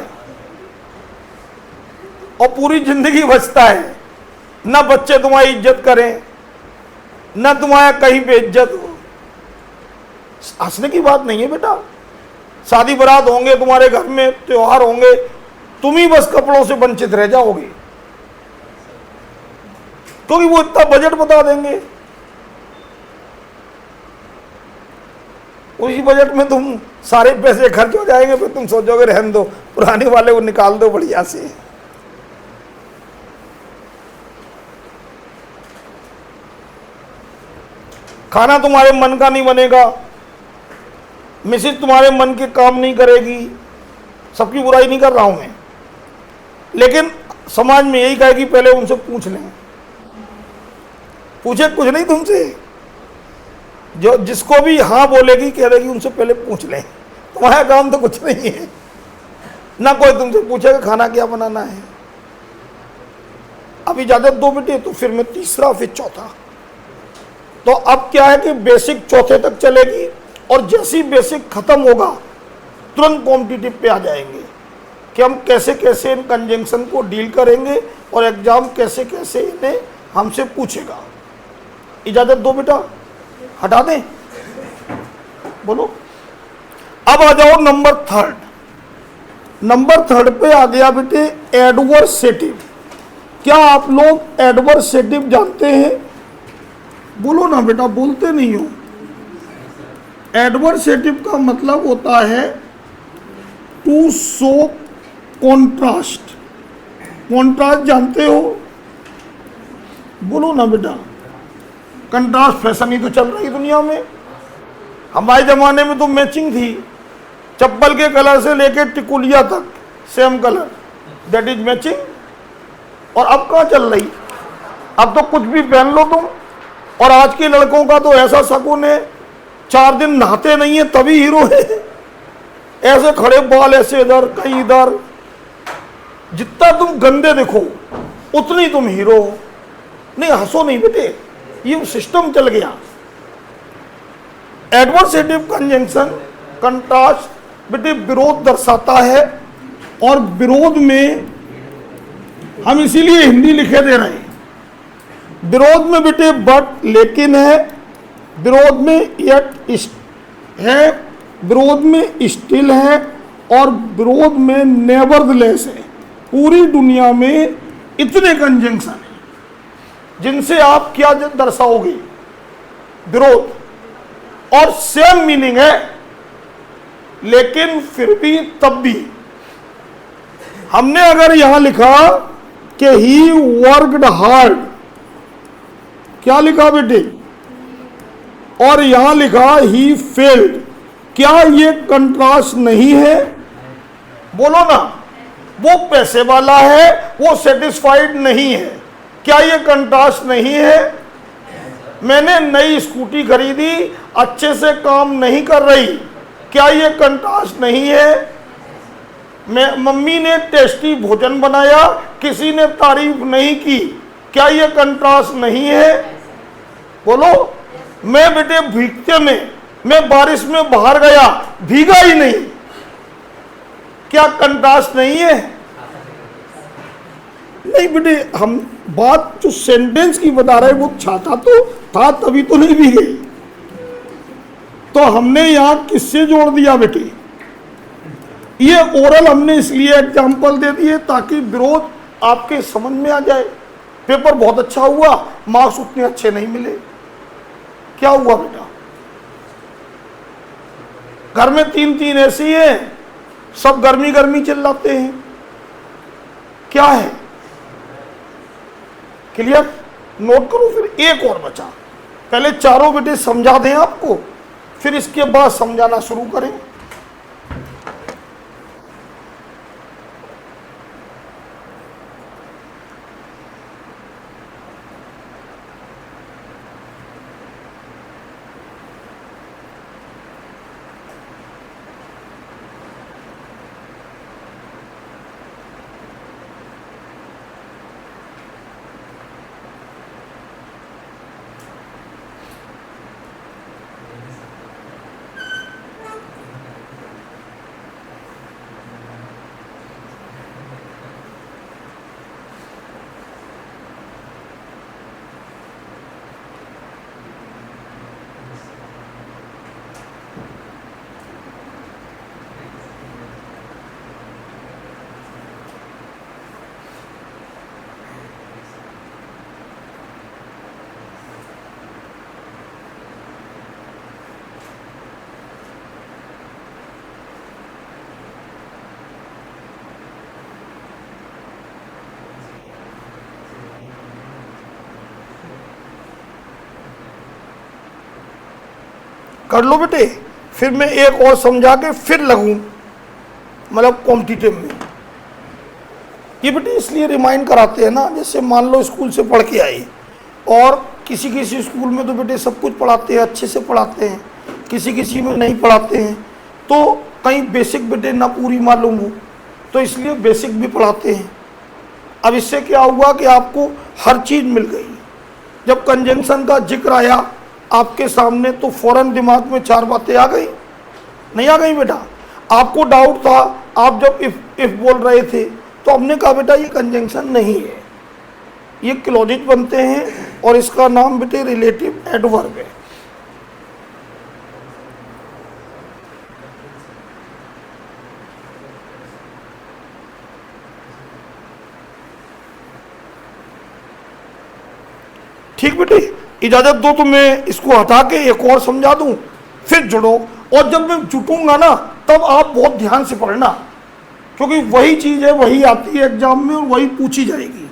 और पूरी जिंदगी बचता है। ना बच्चे तुम्हारी इज्जत करें, ना तुम्हारा कहीं पे इज्जत हो। हंसने की बात नहीं है बेटा। शादी बारात होंगे तुम्हारे घर में, त्योहार होंगे, तुम ही बस कपड़ों से वंचित रह जाओगे, क्योंकि वो इतना बजट बता देंगे। उसी बजट में तुम सारे पैसे खर्च हो जाएंगे, फिर तुम सोचोगे रहने दो, पुराने वाले को निकाल दो बढ़िया से। खाना तुम्हारे मन का नहीं बनेगा, मिसेज तुम्हारे मन के काम नहीं करेगी। सबकी बुराई नहीं कर रहा हूं मैं, लेकिन समाज में यही कहेगी पहले उनसे पूछ लें। पूछे कुछ नहीं तुमसे, जो जिसको भी हाँ बोलेगी कह देगी उनसे पहले पूछ लें। तुम्हारा काम तो कुछ नहीं है, ना कोई तुमसे पूछेगा खाना क्या बनाना है। अब इजाजत दो बेटे, तो फिर मैं तीसरा, फिर चौथा। तो अब क्या है कि बेसिक चौथे तक चलेगी, और जैसी बेसिक खत्म होगा तुरंत कॉम्पिटिटिव पे आ जाएंगे कि हम कैसे कैसे इन कंजंक्शन को डील करेंगे और एग्जाम कैसे कैसे इन्हें हमसे पूछेगा। इजाजत दो बेटा, हटा दें, बोलो। अब आ जाओ नंबर थर्ड। नंबर थर्ड पे आ गया बेटे एडवर्सेटिव। क्या आप लोग एडवर्सेटिव जानते हैं? बोलो ना बेटा, बोलते नहीं हो। एडवर्सेटिव का मतलब होता है टू शो कॉन्ट्रास्ट। कॉन्ट्रास्ट जानते हो? बोलो ना बेटा। कंट्रास्ट फैशन ही तो चल रही दुनिया में। हमारे जमाने में तो मैचिंग थी, चप्पल के कलर से लेके टिकुलिया तक same colour, that is matching. और अब कहाँ चल रही? अब तो कुछ भी पहन लो तुम। और आज के लड़कों का तो ऐसा शगुन है, 4 दिन नहाते नहीं है तभी हीरो है। ऐसे खड़े बाल, ऐसे इधर कहीं इधर। जितना तुम गंदे दिखो उतनी तुम हीरो हो। नहीं हंसो नहीं बेटे, ये सिस्टम चल गया। एडवर्सेटिव कंजंक्शन कंट्रास्ट बेटे विरोध दर्शाता है, और विरोध में हम इसीलिए हिंदी लिखे दे रहे हैं। विरोध में बेटे बट लेकिन है, विरोध में यट है, विरोध में स्टिल है, और विरोध में नेवरदलेस है। पूरी दुनिया में इतने कंजंक्शन हैं जिनसे आप क्या दर्शाओगे? विरोध। और सेम मीनिंग है, लेकिन फिर भी तब भी हमने अगर यहां लिखा कि ही वर्कड हार्ड, क्या लिखा बेटे? और यहां लिखा ही फेल्ड, क्या ये कंट्रास्ट नहीं है? बोलो ना। वो पैसे वाला है, वो सेटिस्फाइड नहीं है, क्या ये कंट्रास्ट नहीं है? मैंने नई स्कूटी खरीदी, अच्छे से काम नहीं कर रही, क्या ये कंट्रास्ट नहीं है? मैं मम्मी ने टेस्टी भोजन बनाया, किसी ने तारीफ नहीं की, क्या ये कंट्रास्ट नहीं है? बोलो। मैं बेटे भीगते में, मैं बारिश में बाहर गया, भीगा ही नहीं, क्या कंट्रास्ट नहीं है? नहीं बेटे, हम बात जो सेंटेंस की बता रहे वो छाता तो था तभी तो नहीं भीगे। तो हमने यहां किससे जोड़ दिया बेटे? ये ओरल हमने इसलिए एग्जाम्पल दे दिए ताकि विरोध आपके समझ में आ जाए। पेपर बहुत अच्छा हुआ, मार्क्स उतने अच्छे नहीं मिले, क्या हुआ बेटा? घर में 3 ऐसी हैं, सब गर्मी गर्मी चिल्लाते हैं, क्या है? क्लियर? नोट करो। फिर एक और बचा, पहले चारों बेटे समझा दें आपको, फिर इसके बाद समझाना शुरू करें। कर लो बेटे, फिर मैं एक और समझा के फिर लगूं मतलब कॉम्पिटिटिव में। ये बेटे इसलिए रिमाइंड कराते हैं ना, जैसे मान लो स्कूल से पढ़ के आई और किसी किसी स्कूल में तो बेटे सब कुछ पढ़ाते हैं, अच्छे से पढ़ाते हैं, किसी किसी में नहीं पढ़ाते हैं, तो कहीं बेसिक बेटे ना पूरी मालूम हो, तो इसलिए बेसिक भी पढ़ाते हैं। अब इससे क्या हुआ कि आपको हर चीज़ मिल गई। जब कंजंक्शन का जिक्र आया आपके सामने तो फौरन दिमाग में 4 बातें आ गई, नहीं आ गई बेटा? आपको डाउट था, आप जब इफ बोल रहे थे तो हमने कहा बेटा ये कंजंक्शन नहीं है, ये क्लॉजेज बनते हैं और इसका नाम बेटे रिलेटिव एडवर्ब है। ठीक बेटे, इजाजत दो तो मैं इसको हटा के एक और समझा दूं, फिर जुड़ो। और जब मैं जुटूंगा ना तब आप बहुत ध्यान से पढ़ना, क्योंकि वही चीज़ है, वही आती है एग्जाम में और वही पूछी जाएगी।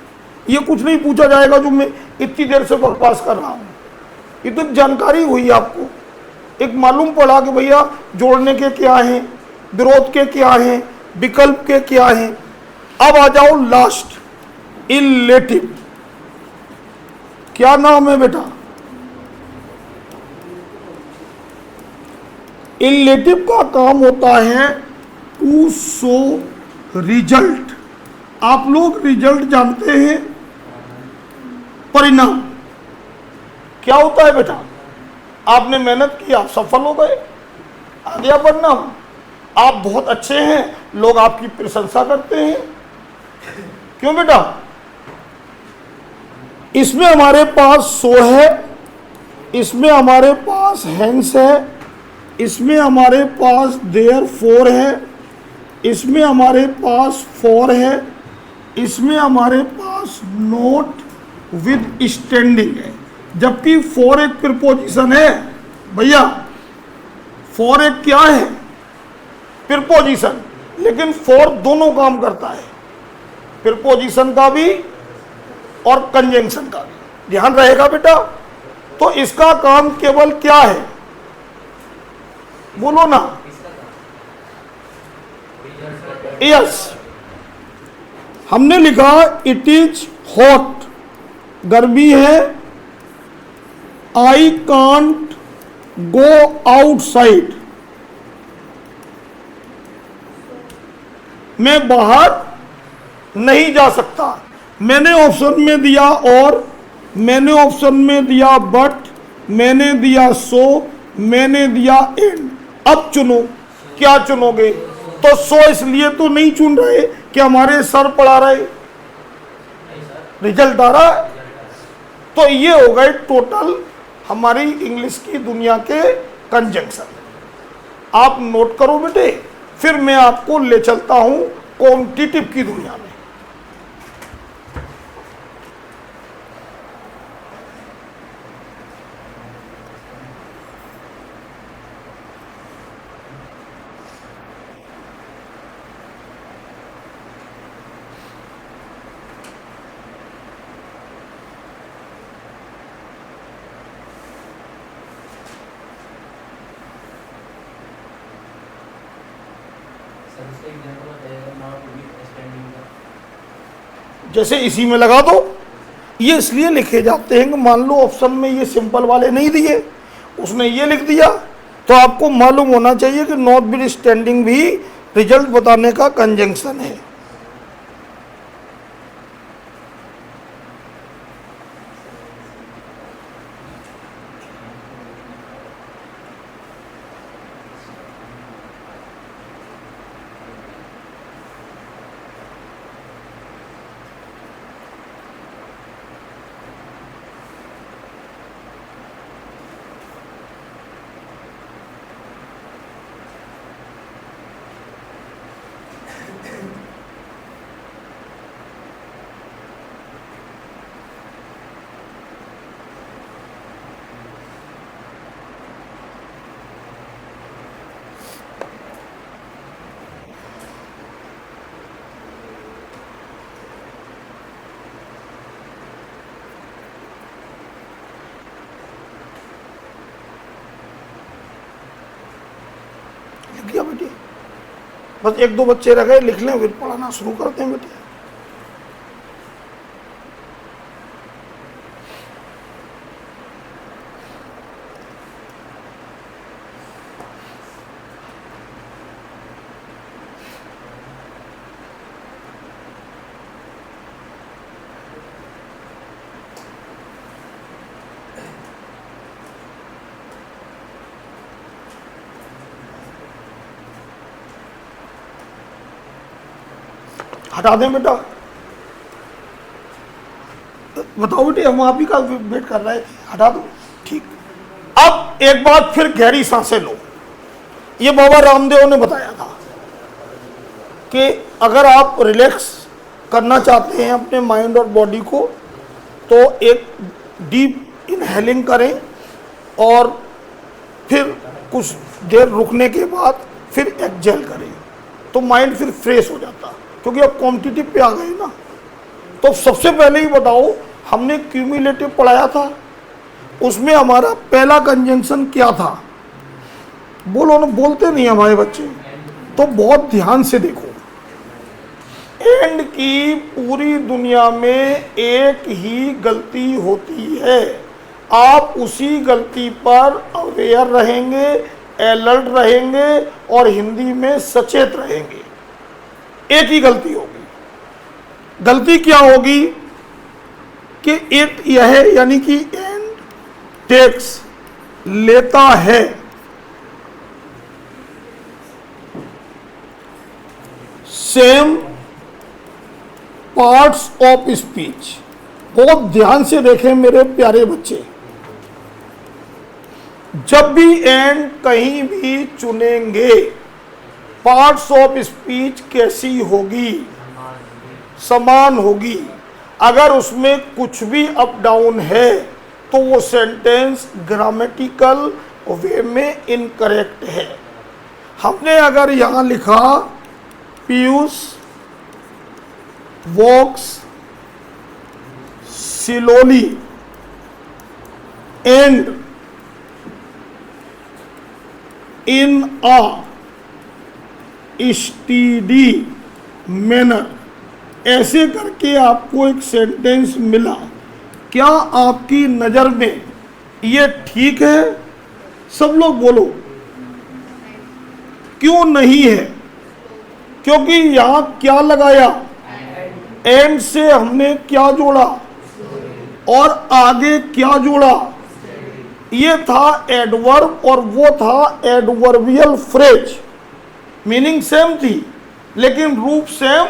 ये कुछ नहीं पूछा जाएगा जो मैं इतनी देर से बकवास कर रहा हूँ। ये तो जानकारी हुई आपको, एक मालूम पड़ा कि भैया जोड़ने के क्या हैं, विरोध के क्या हैं, विकल्प के क्या हैं। अब आ जाओ लास्ट, इलेटिव। क्या नाम है बेटा? इलेटिव का काम होता है टू शो रिजल्ट। आप लोग रिजल्ट जानते हैं, परिणाम क्या होता है बेटा? आपने मेहनत की, आप सफल हो गए, आ गया परिणाम। आप बहुत अच्छे हैं, लोग आपकी प्रशंसा करते हैं। क्यों बेटा? इसमें हमारे पास सो है, इसमें हमारे पास हैंस है, इसमें हमारे पास देयरफॉर है, इसमें हमारे पास फॉर है, इसमें हमारे पास नोट विद स्टैंडिंग है। जबकि फॉर एक प्रीपोजिशन है भैया, फॉर एक क्या है? प्रीपोजिशन। लेकिन फॉर दोनों काम करता है, प्रीपोजिशन का भी और कंजंक्शन का भी। ध्यान रहेगा बेटा। तो इसका काम केवल क्या है, बोलो ना? यस, हमने लिखा इट इज हॉट, गर्मी है। आई कांट गो आउटसाइड, मैं बाहर नहीं जा सकता। मैंने ऑप्शन में दिया और, मैंने ऑप्शन में दिया बट, मैंने दिया सो, मैंने दिया एंड। अब चुनो, क्या चुनोगे? तो सो इसलिए तो नहीं चुन रहे कि हमारे सर पढ़ा रहे, रिजल्ट आ रहा है। तो ये हो गए टोटल हमारी इंग्लिश की दुनिया के कंजंक्शन। आप नोट करो बेटे, फिर मैं आपको ले चलता हूं कॉम्पिटिटिव की दुनिया में। जैसे इसी में लगा दो। ये इसलिए लिखे जाते हैं कि मान लो ऑप्शन में ये सिंपल वाले नहीं दिए, उसने ये लिख दिया, तो आपको मालूम होना चाहिए कि नॉट विद स्टैंडिंग भी रिजल्ट बताने का कंजंक्शन है। लिख गया बेटी, बस एक दो बच्चे रह गए, लिख लें फिर पढ़ाना शुरू करते हैं बेटी। हटा दें बेटा, बताओ बेटी, हम आप ही का वेट कर रहे थे, हटा दो। ठीक, अब एक बार फिर गहरी सांसें लो। ये बाबा रामदेव ने बताया था कि अगर आप रिलैक्स करना चाहते हैं अपने माइंड और बॉडी को, तो एक डीप इनहेलिंग करें और फिर कुछ देर रुकने के बाद फिर एक्सहेल करें, तो माइंड फिर फ्रेश हो जाता, क्योंकि अब कॉम्पिटिटिव पे आ गए ना। तो सबसे पहले ही बताओ, हमने क्यूमुलेटिव पढ़ाया था, उसमें हमारा पहला कंजंक्शन क्या था? बोलो ना, बोलते नहीं हमारे बच्चे, तो बहुत ध्यान से देखो। एंड की पूरी दुनिया में एक ही गलती होती है, आप उसी गलती पर अवेयर रहेंगे, अलर्ट रहेंगे और हिंदी में सचेत रहेंगे। एक ही गलती होगी। गलती क्या होगी कि एक यह है, यानी कि एंड टेक्स लेता है सेम पार्ट्स ऑफ स्पीच। बहुत ध्यान से देखें मेरे प्यारे बच्चे, जब भी एंड कहीं भी चुनेंगे, पार्ट्स ऑफ स्पीच कैसी होगी? समान होगी। अगर उसमें कुछ भी अप डाउन है तो वो सेंटेंस ग्रामेटिकल वे में इनकरेक्ट है। हमने अगर यहां लिखा Piyush walks slowly and in a steady manner, ऐसे करके आपको एक सेंटेंस मिला। क्या आपकी नजर में ये ठीक है? सब लोग बोलो। क्यों नहीं है? क्योंकि यहां क्या लगाया? एंड से हमने क्या जोड़ा और आगे क्या जोड़ा? ये था एडवर्ब और वो था एडवर्बियल फ्रेज। मीनिंग सेम थी लेकिन रूप सेम,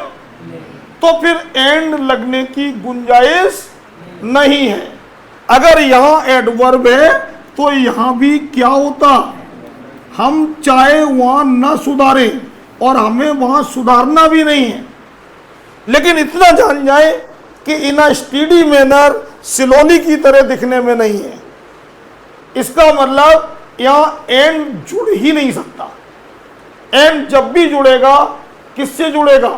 तो फिर एंड लगने की गुंजाइश नहीं है। अगर यहां एडवर्ब है तो यहां भी क्या होता? हम चाहे वहां न सुधारें और हमें वहां सुधारना भी नहीं है, लेकिन इतना जान जाए कि इन अ स्टीडी मैनर स्लोली की तरह दिखने में नहीं है। इसका मतलब यहां एंड जुड़ ही नहीं सकता। एंड जब भी जुड़ेगा किससे जुड़ेगा?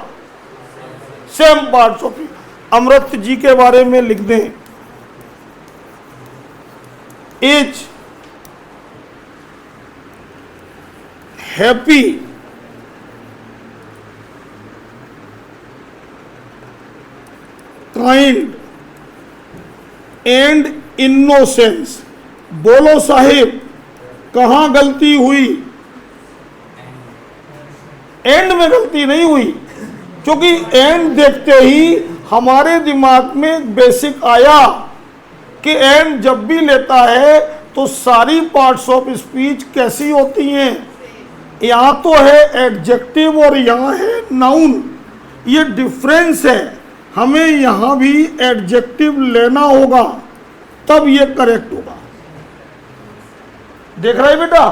Same parts of. Amrit ji के बारे में लिख दें, is happy kind and innocence. बोलो साहिब, कहां गलती हुई? एंड में गलती नहीं हुई, क्योंकि एंड देखते ही हमारे दिमाग में बेसिक आया कि एंड जब भी लेता है तो सारी पार्ट्स ऑफ स्पीच कैसी होती हैं? यहां तो है एडजेक्टिव और यहां है नाउन। ये डिफरेंस है। हमें यहां भी एडजेक्टिव लेना होगा, तब ये करेक्ट होगा। देख रहे बेटा?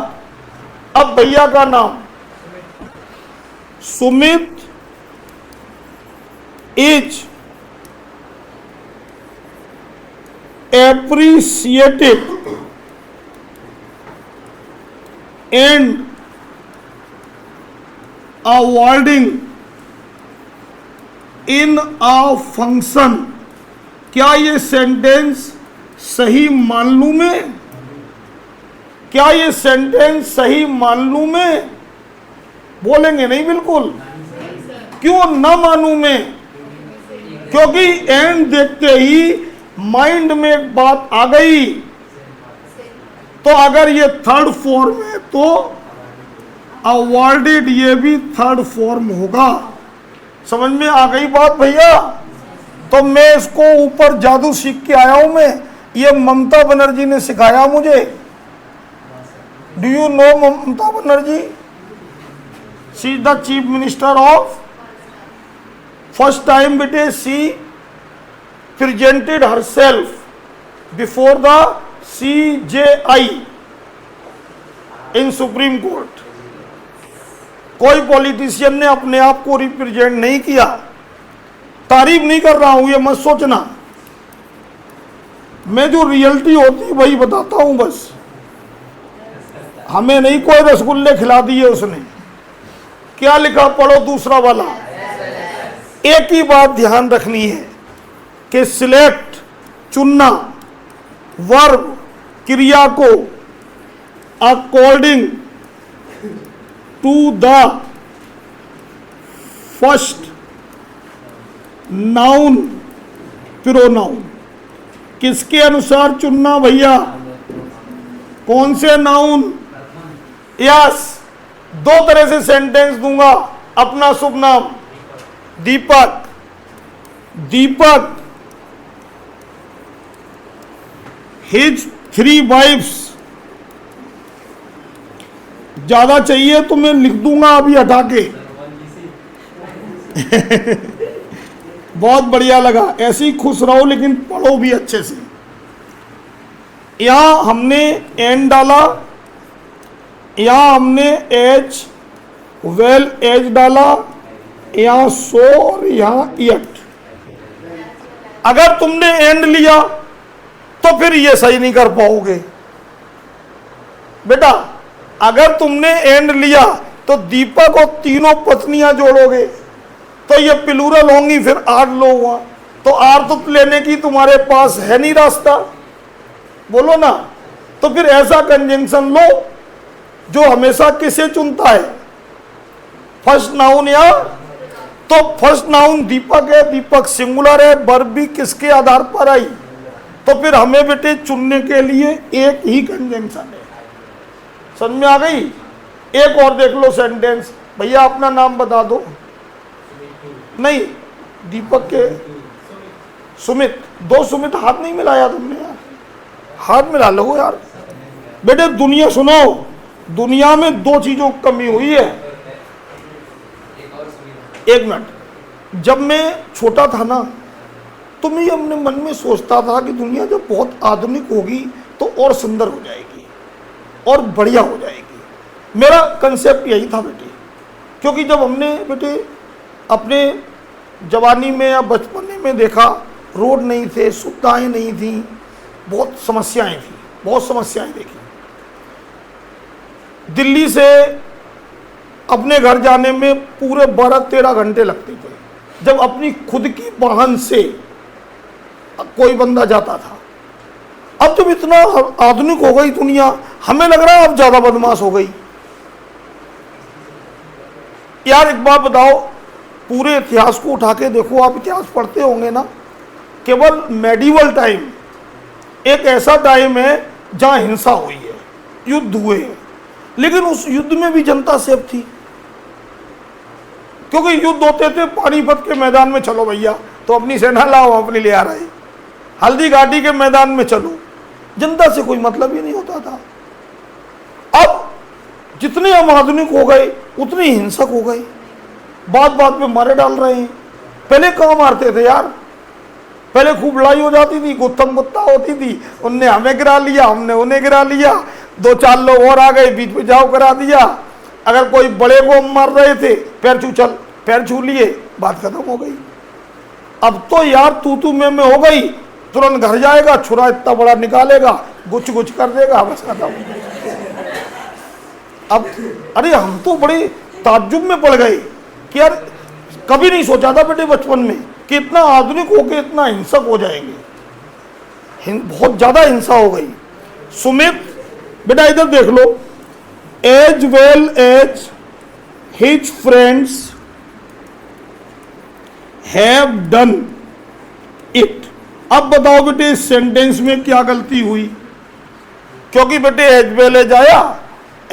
अब भैया का नाम Sumit is appreciated and awarding in a function। क्या ये सेंटेंस सही मालूम है? क्या ये सेंटेंस सही मालूम है? बोलेंगे नहीं बिल्कुल। क्यों ना मानूं मैं? क्योंकि एंड देखते ही माइंड में एक बात आ गई, तो अगर ये थर्ड फॉर्म है तो अवॉर्डेड ये भी थर्ड फॉर्म होगा। समझ में आ गई बात भैया? तो मैं इसको ऊपर जादू सीख के आया हूं मैं, ये ममता बनर्जी ने सिखाया मुझे। Do you know Mamata Banerjee? She is the chief minister of, first time बेटे she presented herself before the CJI in supreme court. कोई पॉलिटिशियन ने अपने आप को रिप्रेजेंट नहीं किया। तारीफ नहीं कर रहा हूं, ये मत सोचना, मैं जो रियलिटी होती वही बताता हूं बस। हमें नहीं कोई रसगुल्ले खिला दिए उसने। क्या लिखा पढ़ो दूसरा वाला। एक ही बात ध्यान रखनी है कि सिलेक्ट चुनना वर्ब क्रिया को according to the first noun pronoun. किसके अनुसार चुनना भैया? कौन से नाउन? यस, दो तरह से सेंटेंस दूंगा। अपना शुभ नाम दीपक, दीपक हिज 3 वाइफ्स। ज्यादा चाहिए तो मैं लिख दूंगा अभी हटा के। बहुत बढ़िया लगा, ऐसे ही खुश रहो लेकिन पढ़ो भी अच्छे से। यहां हमने एन डाला, यहां हमने एज वेल एज डाला, यहां सो और यहां यट। अगर तुमने एंड लिया तो फिर ये सही नहीं कर पाओगे बेटा। अगर तुमने एंड लिया तो दीपक और तीनों पत्नियां जोड़ोगे तो ये प्लूरल होंगी, फिर 8 लोग हुआ। तो आर तो लेने की तुम्हारे पास है नहीं रास्ता, बोलो ना। तो फिर ऐसा कंजंक्शन लो जो हमेशा किसे चुनता है? First noun. या तो फर्स्ट नाउन दीपक है, दीपक सिंगुलर है, वर्ब भी किसके आधार पर आई? तो फिर हमें बेटे चुनने के लिए एक ही कंजंक्शन है। समझ में आ गई? एक और देख लो सेंटेंस। भैया अपना नाम बता दो। नहीं, दीपक के सुमित। 2 सुमित हाथ नहीं मिलाया तुमने यार, हाथ मिला लो यार। बेटे दुनिया सुनो, दुनिया में 2 चीजों की कमी हुई है। एक मिनट, जब मैं छोटा था ना तो मैं अपने मन में सोचता था कि दुनिया जब बहुत आधुनिक होगी तो और सुंदर हो जाएगी और बढ़िया हो जाएगी। मेरा कंसेप्ट यही था बेटे, क्योंकि जब हमने बेटे अपने जवानी में या बचपने में देखा, रोड नहीं थे, सुविधाएं नहीं थी, बहुत समस्याएं थी, बहुत समस्याएं देखी। दिल्ली से अपने घर जाने में पूरे 12-13 घंटे लगते थे जब अपनी खुद की वाहन से कोई बंदा जाता था। अब जब इतना आधुनिक हो गई दुनिया, हमें लग रहा है अब ज्यादा बदमाश हो गई। यार एक बात बताओ, पूरे इतिहास को उठा के देखो, आप इतिहास पढ़ते होंगे ना, केवल मेडिवल टाइम एक ऐसा टाइम है जहां हिंसा हुई है, युद्ध हुए हैं, लेकिन उस युद्ध में भी जनता सेफ थी। क्योंकि युद्ध होते थे पानीपत के मैदान में, चलो भैया तो अपनी सेना लाओ, अपनी ले आ रहे, हल्दी घाटी के मैदान में चलो, जनता से कोई मतलब ही नहीं होता था। अब जितने हम आधुनिक हो गए उतने हिंसक हो गए, बात बात पे मारे डाल रहे हैं। पहले कहाँ मारते थे यार? पहले खूब लड़ाई हो जाती थी, गुत्थम गुत्ता होती थी, उनने हमें गिरा लिया, हमने उन्हें गिरा लिया, 2-4 लोग और आ गए, बीच में जाओ करा दिया। अगर कोई बड़े को मार रहे थे, पैर छू, चल पैर छू लिए, बात खत्म हो गई। अब तो यार तू मैं हो गई, तुरंत घर जाएगा, छुरा इतना बड़ा निकालेगा, गुच गुच कर देगा, बस खत्म। अब अरे हम तो बड़े ताज्जुब में पड़ गए कि यार कभी नहीं सोचा था बेटे बचपन में कि इतना आधुनिक होके इतना हिंसक हो जाएंगे। बहुत ज्यादा हिंसा हो गई। सुमित बेटा इधर देख लो, as well as his friends have done it. अब बताओ बेटे इस सेंटेंस में क्या गलती हुई, क्योंकि बेटे एज वेल एज आया,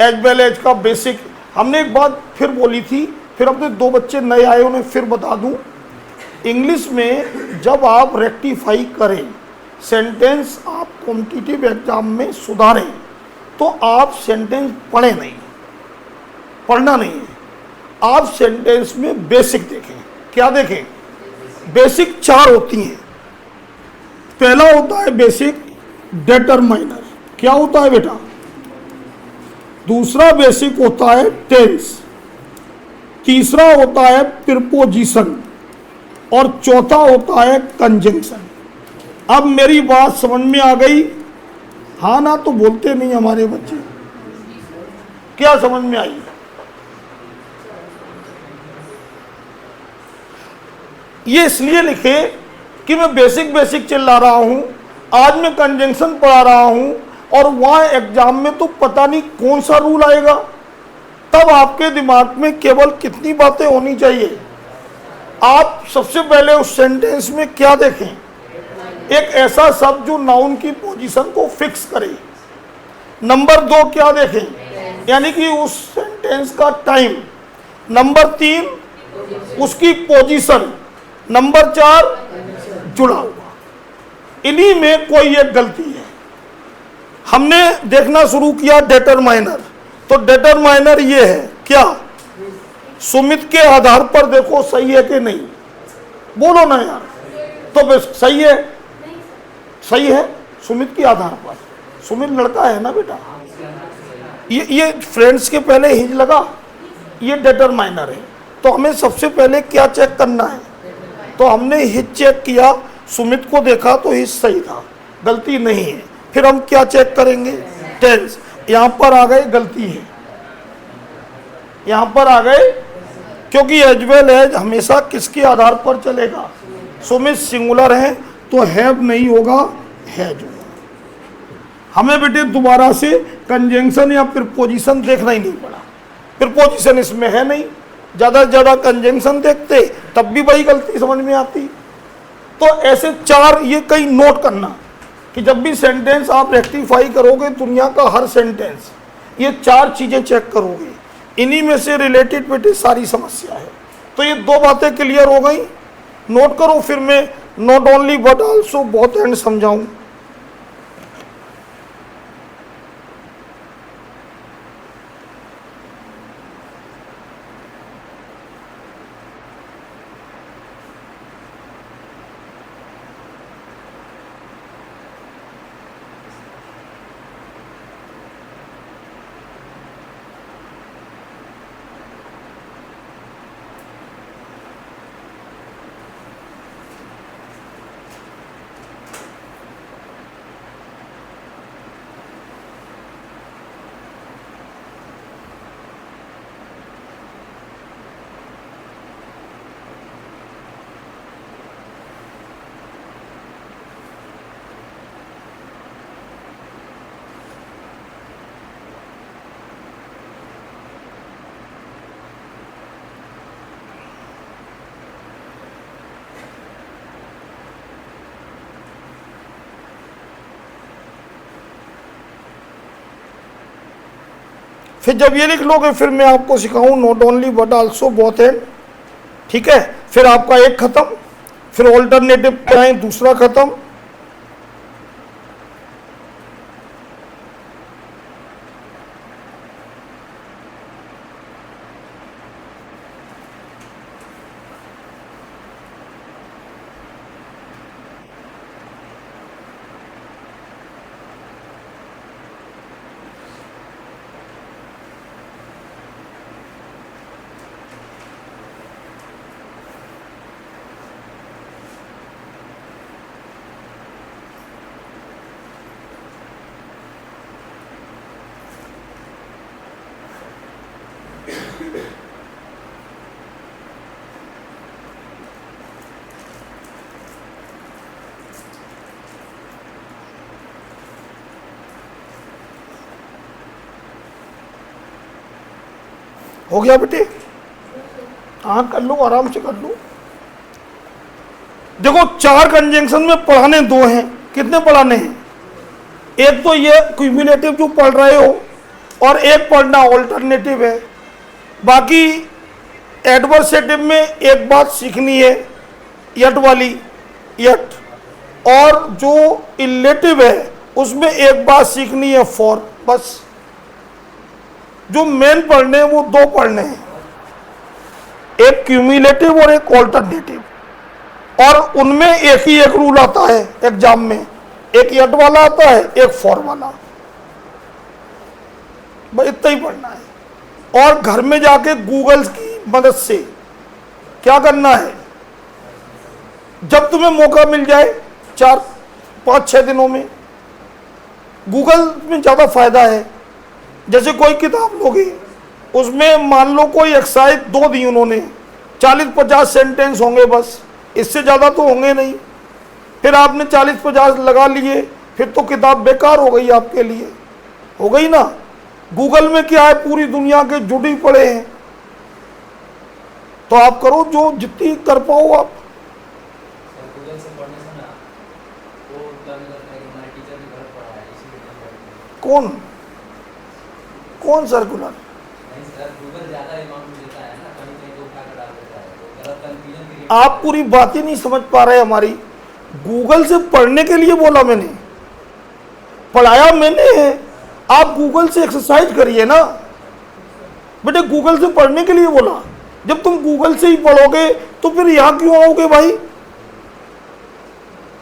एज वेल एज का बेसिक हमने एक बात फिर बोली थी, फिर अपने दो बच्चे नए आए उन्हें फिर बता दूं। इंग्लिश में जब आप रेक्टिफाई करें सेंटेंस, आप कॉम्पिटिटिव एग्जाम में सुधारें, तो आप सेंटेंस पढ़े नहीं, पढ़ना नहीं है, आप सेंटेंस में बेसिक देखें। क्या देखें? बेसिक चार होती हैं। पहला होता है बेसिक डिटरमाइनर, क्या होता है बेटा? दूसरा बेसिक होता है टेंस, तीसरा होता है प्रीपोजिशन, और चौथा होता है कंजंक्शन। अब मेरी बात समझ में आ गई? हाँ ना तो बोलते नहीं हमारे बच्चे। क्या समझ में आई? ये इसलिए लिखे कि मैं बेसिक बेसिक चिल्ला रहा हूं, आज मैं कंजंक्शन पढ़ा रहा हूं, और वहां एग्जाम में तो पता नहीं कौन सा रूल आएगा। तब आपके दिमाग में केवल कितनी बातें होनी चाहिए? आप सबसे पहले उस सेंटेंस में क्या देखें? एक ऐसा शब्द जो नाउन की पोजीशन को फिक्स करे। नंबर दो क्या देखें? यानी कि उस सेंटेंस का टाइम। नंबर तीन उसकी पोजीशन। नंबर चार जुड़ा हुआ। इन्हीं में कोई एक गलती है। हमने देखना शुरू किया डिटरमाइनर, तो डिटरमाइनर ये है क्या? सुमित के आधार पर देखो सही है कि नहीं, बोलो ना यार। तो बस सही है, सही है सुमित के आधार पर। सुमित लड़का है ना बेटा, ये फ्रेंड्स के पहले हिज लगा, ये डिटरमाइनर है। तो हमें सबसे पहले क्या चेक करना है? तो हमने हिज चेक किया, सुमित को देखा तो हिज सही था, गलती नहीं है। फिर हम क्या चेक करेंगे? टेंस। यहां पर आ गए गलती है, यहां पर आ गए, क्योंकि एज वेल एज हमेशा किसके आधार पर चलेगा? सुमित सिंगुलर है तो हैव नहीं होगा, हैज होगा। हमें बेटे दोबारा से कंजंक्शन या प्रीपोजिशन देखना ही नहीं पड़ा। प्रीपोजिशन इसमें है नहीं, ज्यादा से ज्यादा कंजंक्शन देखते तब भी वही गलती समझ में आती। तो ऐसे चार ये कहीं नोट करना कि जब भी सेंटेंस आप रेक्टिफाई करोगे, दुनिया का हर सेंटेंस, ये चार चीजें चेक करोगे, इन्हीं में से रिलेटेड बेटे सारी समस्या है। तो ये दो बातें क्लियर हो गई, नोट करो। फिर मैं not only but also both and समझाऊं। फिर जब ये लिख लोगे, फिर मैं आपको सिखाऊं not only but also both and. ठीक है, फिर आपका एक खत्म, फिर ऑल्टरनेटिव पे आए दूसरा खत्म। हो गया बेटे? हाँ कर लो, आराम से कर लो। देखो 4 कंजंक्शन में पढ़ाने 2 हैं, कितने पढ़ाने हैं? एक तो ये क्यूमुलेटिव जो पढ़ रहे हो और एक पढ़ना ऑल्टरनेटिव है। बाकी एडवर्सेटिव में एक बात सीखनी है यट वाली, यट, और जो इलेटिव है उसमें एक बात सीखनी है फॉर, बस। जो मेन पढ़ने हैं वो 2 पढ़ने हैं, एक क्यूमुलेटिव और एक ऑल्टरनेटिव, और उनमें एक ही एक रूल आता है एग्जाम में, एक यट वाला आता है, एक फॉर वाला, बस इतना ही पढ़ना है। और घर में जाके गूगल की मदद से क्या करना है, जब तुम्हें मौका मिल जाए 4-5-6 दिनों में, गूगल में ज़्यादा फायदा है। जैसे कोई किताब लोगे, उसमें मान लो कोई एक्सरसाइज 2 दी उन्होंने, 40-50 सेंटेंस होंगे बस, इससे ज़्यादा तो होंगे नहीं। फिर आपने 40-50 लगा लिए, फिर तो किताब बेकार हो गई आपके लिए, हो गई ना। गूगल में क्या है, पूरी दुनिया के जुड़ी पड़े हैं, तो आप करो जो जितनी कर पाओ आप। गूगल से पढ़ने से ना वो उतना नहीं लगता कि हमारे टीचर ने गलत पढ़ाया है, इसीलिए नहीं पढ़ते। कौन सर्कुलर? नहीं सर, गूगल ज़्यादा अमाउंट देता है ना, कहीं कहीं तो उठा कर डाल देता है, तो गलत कंफ्यूजन क्रिएट। आप पूरी बात ही नहीं समझ पा रहे हमारी। गूगल से पढ़ने के लिए बोला मैंने, पढ़ाया मैंने है, आप गूगल से एक्सरसाइज करिए ना बेटे। गूगल से पढ़ने के लिए बोला, जब तुम गूगल से ही पढ़ोगे तो फिर यहां क्यों आओगे भाई?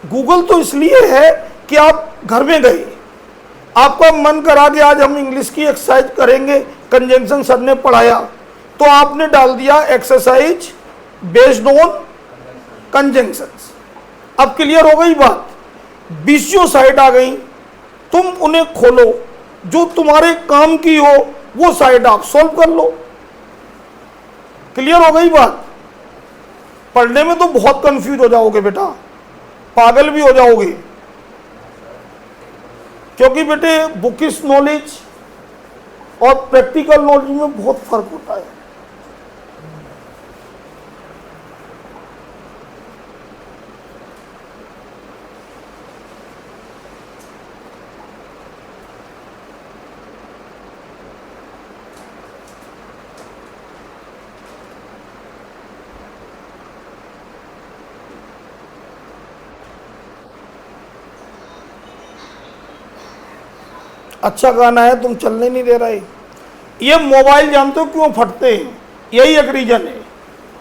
गूगल तो इसलिए है कि आप घर में गए, आपका मन करा कि आज हम इंग्लिश की एक्सरसाइज करेंगे, कंजंक्शन सर ने पढ़ाया, तो आपने डाल दिया एक्सरसाइज बेस्ड ऑन कंजंक्शंस। अब क्लियर हो गई बात? 20 साइट आ गई, तुम उन्हें खोलो, जो तुम्हारे काम की हो वो साइट आप सॉल्व कर लो। क्लियर हो गई बात? पढ़ने में तो बहुत कंफ्यूज हो जाओगे बेटा, पागल भी हो जाओगे, क्योंकि बेटे बुकिश नॉलेज और प्रैक्टिकल नॉलेज में बहुत फर्क होता है। अच्छा गाना है, तुम चलने नहीं दे रहे। ये मोबाइल जानते हो क्यों फटते हैं? यही एक रीजन है।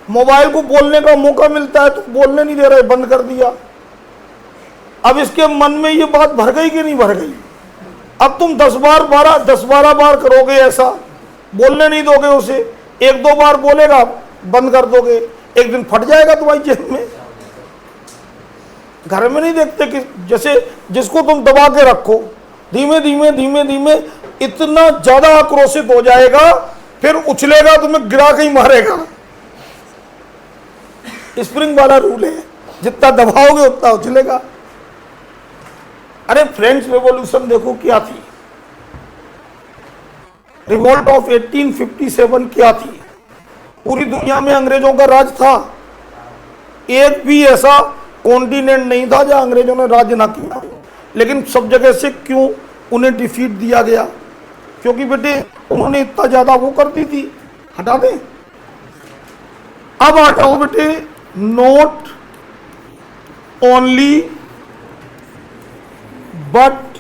मोबाइल को बोलने का मौका मिलता है तो बोलने नहीं दे रहे, बंद कर दिया। अब इसके मन में ये बात भर गई कि नहीं भर गई? अब तुम 10 बार करोगे ऐसा, बोलने नहीं दोगे उसे, 1-2 बार बोलेगा बंद कर दोगे, एक दिन फट जाएगा तुम्हारी जेब में। घर में नहीं देखते कि जैसे जिसको तुम दबा के रखो, धीमे धीमे इतना ज्यादा आक्रोशित हो जाएगा, फिर उछलेगा, तुम्हें गिरा के ही मारेगा। स्प्रिंग वाला रूल है, जितना दबाओगे उतना उछलेगा। अरे फ्रेंच रेवोल्यूशन देखो क्या थी, रिवोल्ट ऑफ 1857 क्या थी? पूरी दुनिया में अंग्रेजों का राज था, एक भी ऐसा कॉन्टिनेंट नहीं था जहां अंग्रेजों ने राज ना किया। लेकिन सब जगह से क्यों उन्हें डिफीट दिया गया? क्योंकि बेटे उन्होंने इतना ज्यादा वो कर दी थी। हटा दें, अब हटाओ बेटे, नॉट ओनली बट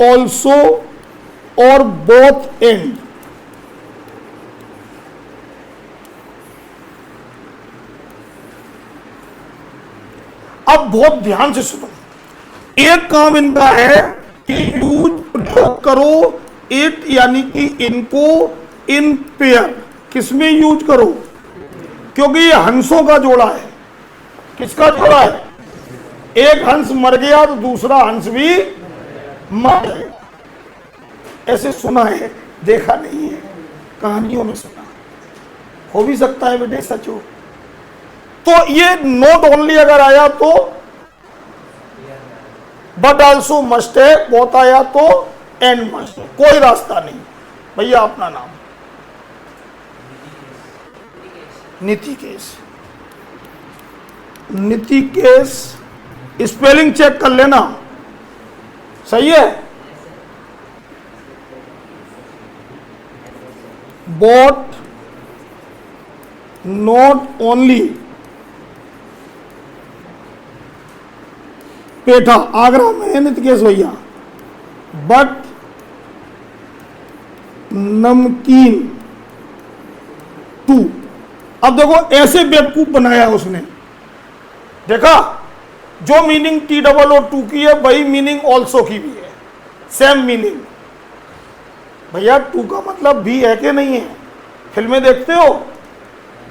ऑल्सो और बोथ एंड। अब बहुत ध्यान से सुनो, एक काम इनका है कि यूज करो इट, यानी कि इनको इन पेयर। किसमें यूज करो? क्योंकि ये हंसों का जोड़ा है। किसका जोड़ा है? एक हंस मर गया तो दूसरा हंस भी मर गया। ऐसे सुना है, देखा नहीं है, कहानियों में सुना। हो भी सकता है बेटे सच हो। तो ये नॉट ओनली अगर आया तो बट ऑल्सो मस्ट है, बहुत आया तो एंड मस्ट। कोई रास्ता नहीं भैया। अपना नाम नीतिकेश। नीतिकेश स्पेलिंग चेक कर लेना, सही है। बॉट नॉट ओनली पेठा, आगरा में है नीतिकेश भैया, बट नमकीन टू। अब देखो ऐसे बेवकूफ बनाया उसने, देखा, जो मीनिंग TOO की है वही मीनिंग ऑल्सो की भी है, सेम मीनिंग। भैया टू का मतलब भी है कि नहीं है? फिल्में देखते हो,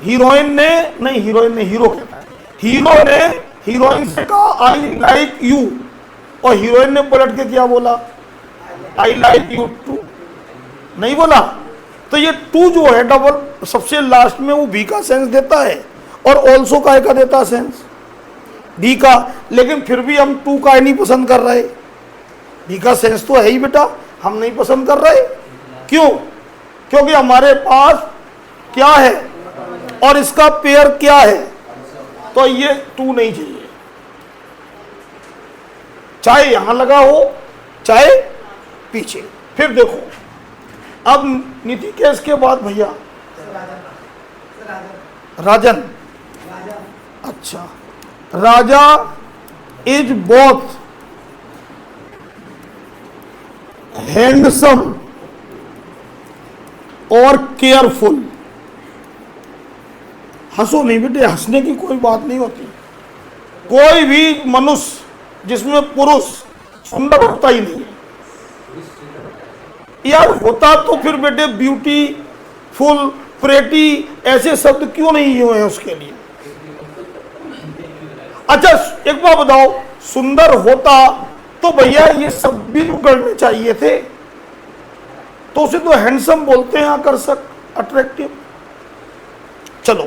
हीरोइन ने नहीं, हीरोइन ने हीरो कहता है, हीरो ने हीरोइन से कहा आई लाइक यू, और हीरोइन ने पलट के क्या बोला? आई लाइक यू टू, नहीं बोला। तो ये टू जो है डबल सबसे लास्ट में वो भी का सेंस देता है, और ऑल्सो का देता है सेंस भी का। लेकिन फिर भी हम टू का नहीं पसंद कर रहे, भी का सेंस तो है ही बेटा, हम नहीं पसंद कर रहे। क्यों? क्योंकि हमारे पास क्या है और इसका पेयर क्या है, तो ये टू नहीं चाहिए, चाहे यहां लगा हो चाहे पीछे। फिर देखो अब नीतिकेश के बाद भैया राजन। अच्छा, राजा इज बोथ हैंडसम और केयरफुल। हंसो नहीं बेटे, हंसने की कोई बात नहीं होती। कोई भी मनुष्य जिसमें पुरुष सुंदर होता ही नहीं यार, होता तो फिर बेटे ब्यूटीफुल, प्रेटी ऐसे शब्द क्यों नहीं हुए हैं उसके लिए? अच्छा एक बात बताओ, सुंदर होता तो भैया ये सब भी करने चाहिए थे, तो उसे तो हैंडसम बोलते हैं, आकर्षक, अट्रैक्टिव। चलो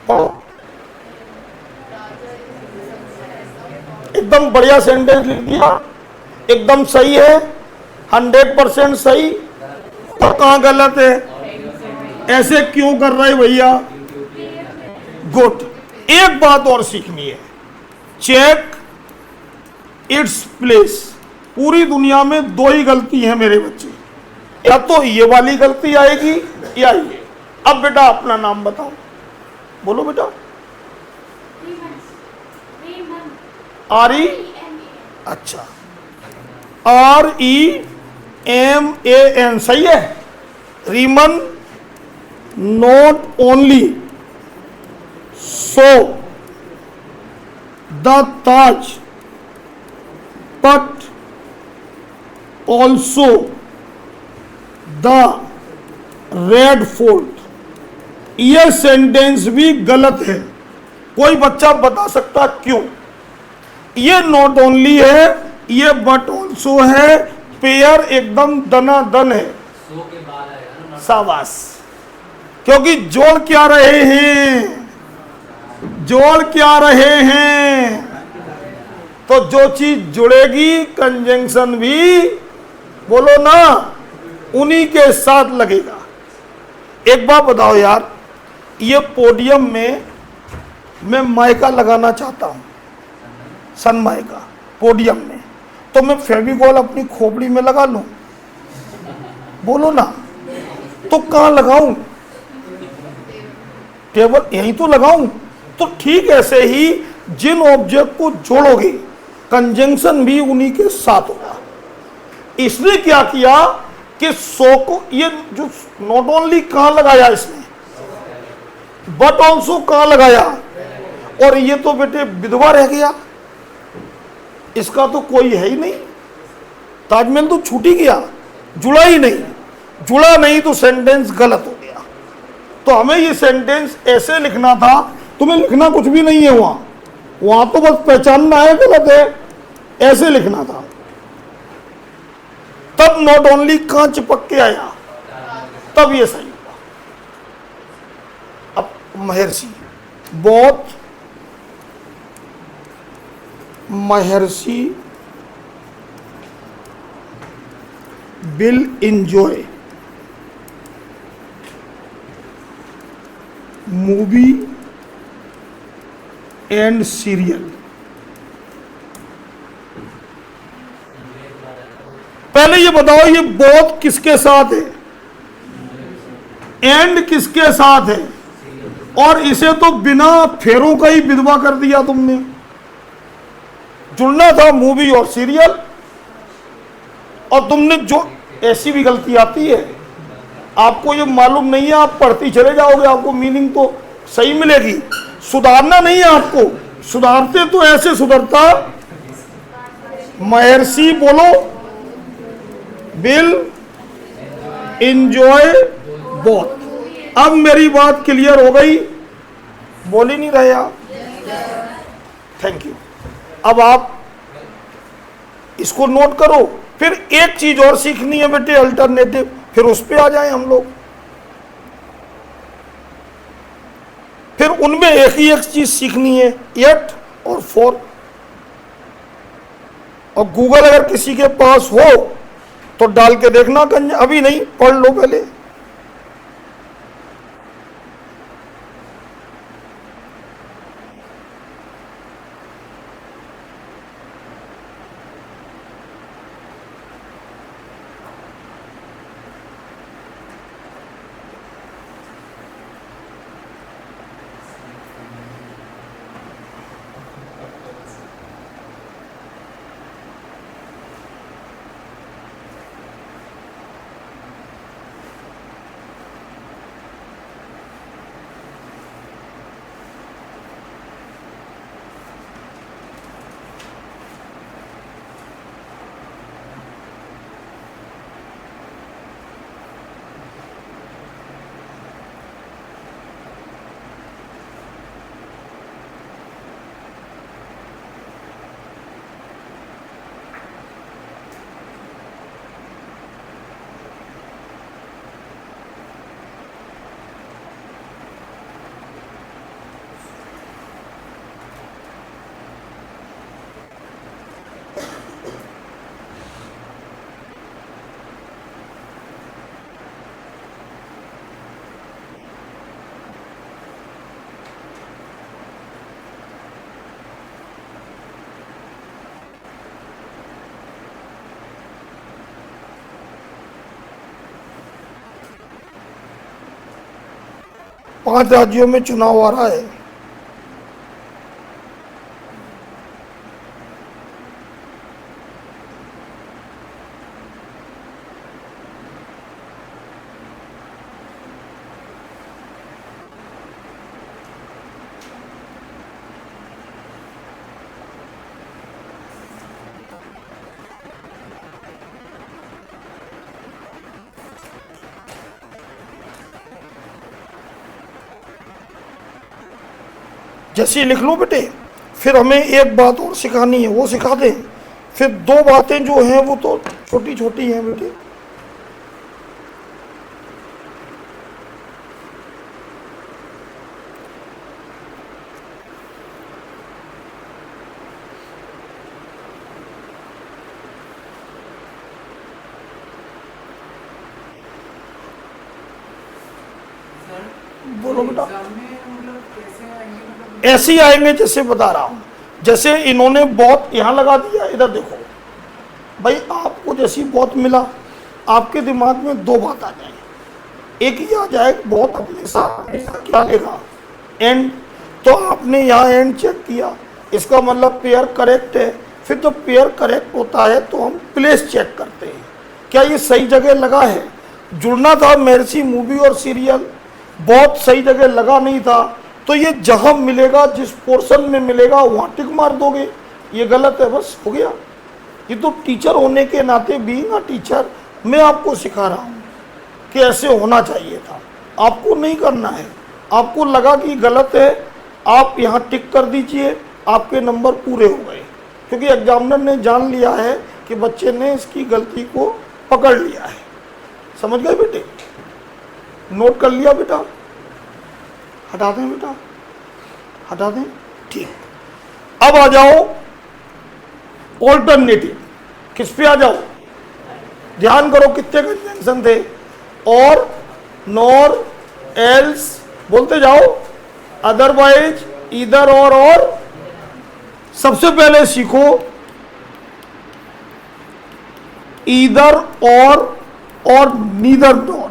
पढ़ो, एकदम बढ़िया सेंटेंस लिख दिया, एकदम सही है, 100% सही। तो कहां गलत है? ऐसे क्यों कर रहे भैया? गुड। एक बात और सीखनी है, चेक इट्स प्लेस। पूरी दुनिया में दो ही गलती है मेरे बच्चे, या तो ये वाली गलती आएगी या ये। अब बेटा अपना नाम बताओ, बोलो बेटा। अच्छा, REMAN सही है। रीमन not only so the Taj but also the red Fort. यह सेंटेंस भी गलत है। कोई बच्चा बता सकता क्यों? ये नॉट ओनली है, ये बट ऑल्सो है, पेयर एकदम दनादन है। शाबाश। क्योंकि जोड़ क्या रहे हैं? जोड़ क्या रहे हैं? तो जो चीज जुड़ेगी कंजंक्शन भी बोलो ना उन्हीं के साथ लगेगा। एक बात बताओ यार, ये पोडियम में मैं माइका लगाना चाहता हूं, सनमाइका पोडियम में, तो मैं फेविकॉल अपनी खोपड़ी में लगा लूं? बोलो ना, तो कहां लगाऊं? टेबल यहीं तो लगाऊं? तो ठीक ऐसे ही जिन ऑब्जेक्ट को जोड़ोगे कंजंक्शन भी उन्हीं के साथ होगा। इसने क्या किया कि सो को ये जो नॉट ओनली कहां लगाया इसने, बट ऑल्सो कहां लगाया, और ये तो बेटे विधवा रह गया, इसका तो कोई है ही नहीं। ताजमहल तो छूट ही गया, जुड़ा ही नहीं। जुड़ा नहीं तो सेंटेंस गलत हो गया। तो हमें ये सेंटेंस ऐसे लिखना था, तुम्हें लिखना कुछ भी नहीं है वहां तो बस पहचानना है गलत है, ऐसे लिखना था। तब नॉट ओनली कहां चिपक के आया, तब ये सही हुआ। अब महर्षि, बहुत महर्षि will enjoy movie and serial. पहले ये बताओ ये बोथ किसके साथ है, एंड किसके साथ है, और इसे तो बिना फेरों का ही विधवा कर दिया तुमने। जुड़ना था मूवी और सीरियल, और तुमने जो, ऐसी भी गलती आती है, आपको ये मालूम नहीं है, आप पढ़ती चले जाओगे, आपको मीनिंग तो सही मिलेगी, सुधारना नहीं है आपको। सुधारते तो ऐसे सुधरता, महर्षि बोलो, विल एंजॉय बोथ। अब मेरी बात क्लियर हो गई, बोल ही नहीं रहे आप, थैंक यू। अब आप इसको नोट करो। फिर एक चीज और सीखनी है बेटे, अल्टरनेटिव, फिर उस पे आ जाएं हम लोग। फिर उनमें एक चीज सीखनी है, एट और फोर। और गूगल अगर किसी के पास हो तो डाल के देखना, अभी नहीं, पढ़ लो पहले। पांच राज्यों में चुनाव आ रहा है। जैसे लिख लो बेटे, फिर हमें एक बात और सिखानी है, वो सिखा दें। फिर दो बातें जो हैं वो तो छोटी छोटी हैं बेटे। बोलो बेटा। ऐसे ही आएंगे जैसे बता रहा हूं। जैसे इन्होंने बहुत यहां लगा दिया, इधर देखो भाई, आपको जैसी बहुत मिला, आपके दिमाग में दो बात आ जाए। एक ही आ जाए बहुत अपने साथ क्या लेगा, एंड। तो आपने यहाँ एंड चेक किया, इसका मतलब पेयर करेक्ट है। फिर तो पेयर करेक्ट होता है तो हम प्लेस चेक करते हैं, क्या ये सही जगह लगा है। जुड़ना था महर्षि मूवी और सीरियल, बहुत सही जगह लगा नहीं था, तो ये जहां मिलेगा, जिस पोर्शन में मिलेगा वहां टिक मार दोगे। ये गलत है, बस हो गया। ये तो टीचर होने के नाते, बीइंग अ टीचर, मैं आपको सिखा रहा हूं कि ऐसे होना चाहिए था। आपको नहीं करना है। आपको लगा कि गलत है, आप यहाँ टिक कर दीजिए, आपके नंबर पूरे हो गए, क्योंकि एग्जामिनर ने जान लिया है कि बच्चे ने इसकी गलती को पकड़ लिया है। समझ गए बेटे? नोट कर लिया बेटा? हटा दें बेटा, हटा दें, ठीक। अब आ जाओ ऑल्टरनेटिव। किस पे आ जाओ? ध्यान करो कितने कंजंक्शन थे, और, नॉर, एल्स, बोलते जाओ, अदरवाइज, इधर और सबसे पहले सीखो ईदर और नीदर नॉर।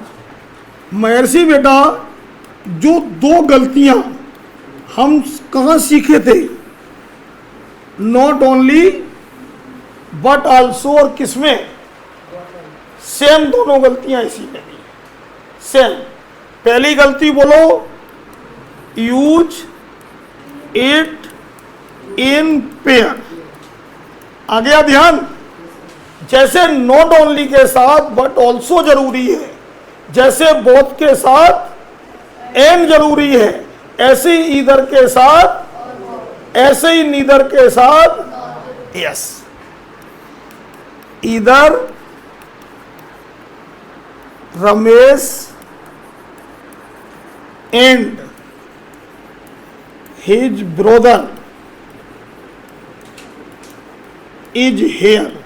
महर्षि बेटा जो दो गलतियां हम कहां सीखे थे, नॉट ओनली बट आल्सो, और किसमें, सेम दोनों गलतियां इसी में भी सेम। पहली गलती बोलो, यूज इट इन पेयर। आ गया ध्यान? जैसे नॉट ओनली के साथ बट ऑल्सो जरूरी है, जैसे बोथ के साथ एंड जरूरी है, ऐसे ही ईदर के साथ, ऐसे ही नीदर के साथ yes. Either Ramesh and his brother is here.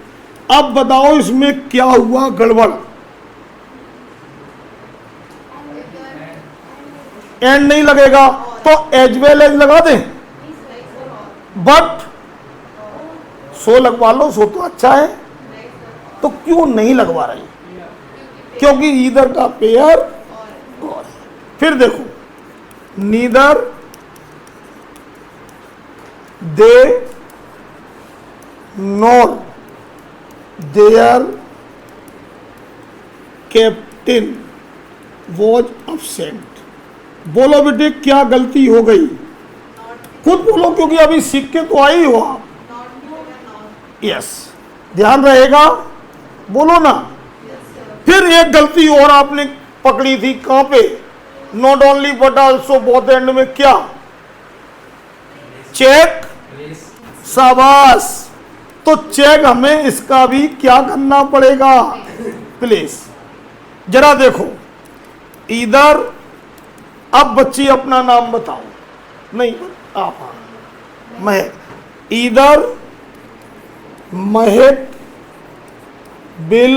अब बताओ इसमें क्या हुआ गड़बड़? एंड नहीं लगेगा तो एज वेल एज लगा दें, बट सो लगवा लो, सो तो अच्छा है। तो क्यों नहीं लगवा रही? क्योंकि ईदर का पेयर और। फिर देखो, neither they nor there captain was absent। बोलो बेटे क्या गलती हो गई? खुद बोलो, क्योंकि अभी सीख के तो आई हो आप। यस, ध्यान रहेगा, बोलो ना। फिर एक गलती और आपने पकड़ी थी, कहां पे? Not only but also both and में क्या? चेक। शाबाश। तो चेक हमें इसका भी क्या करना पड़ेगा? प्लीज जरा देखो, इधर, अब बच्ची अपना नाम बताओ। नहीं आप, महक। इधर महक बिल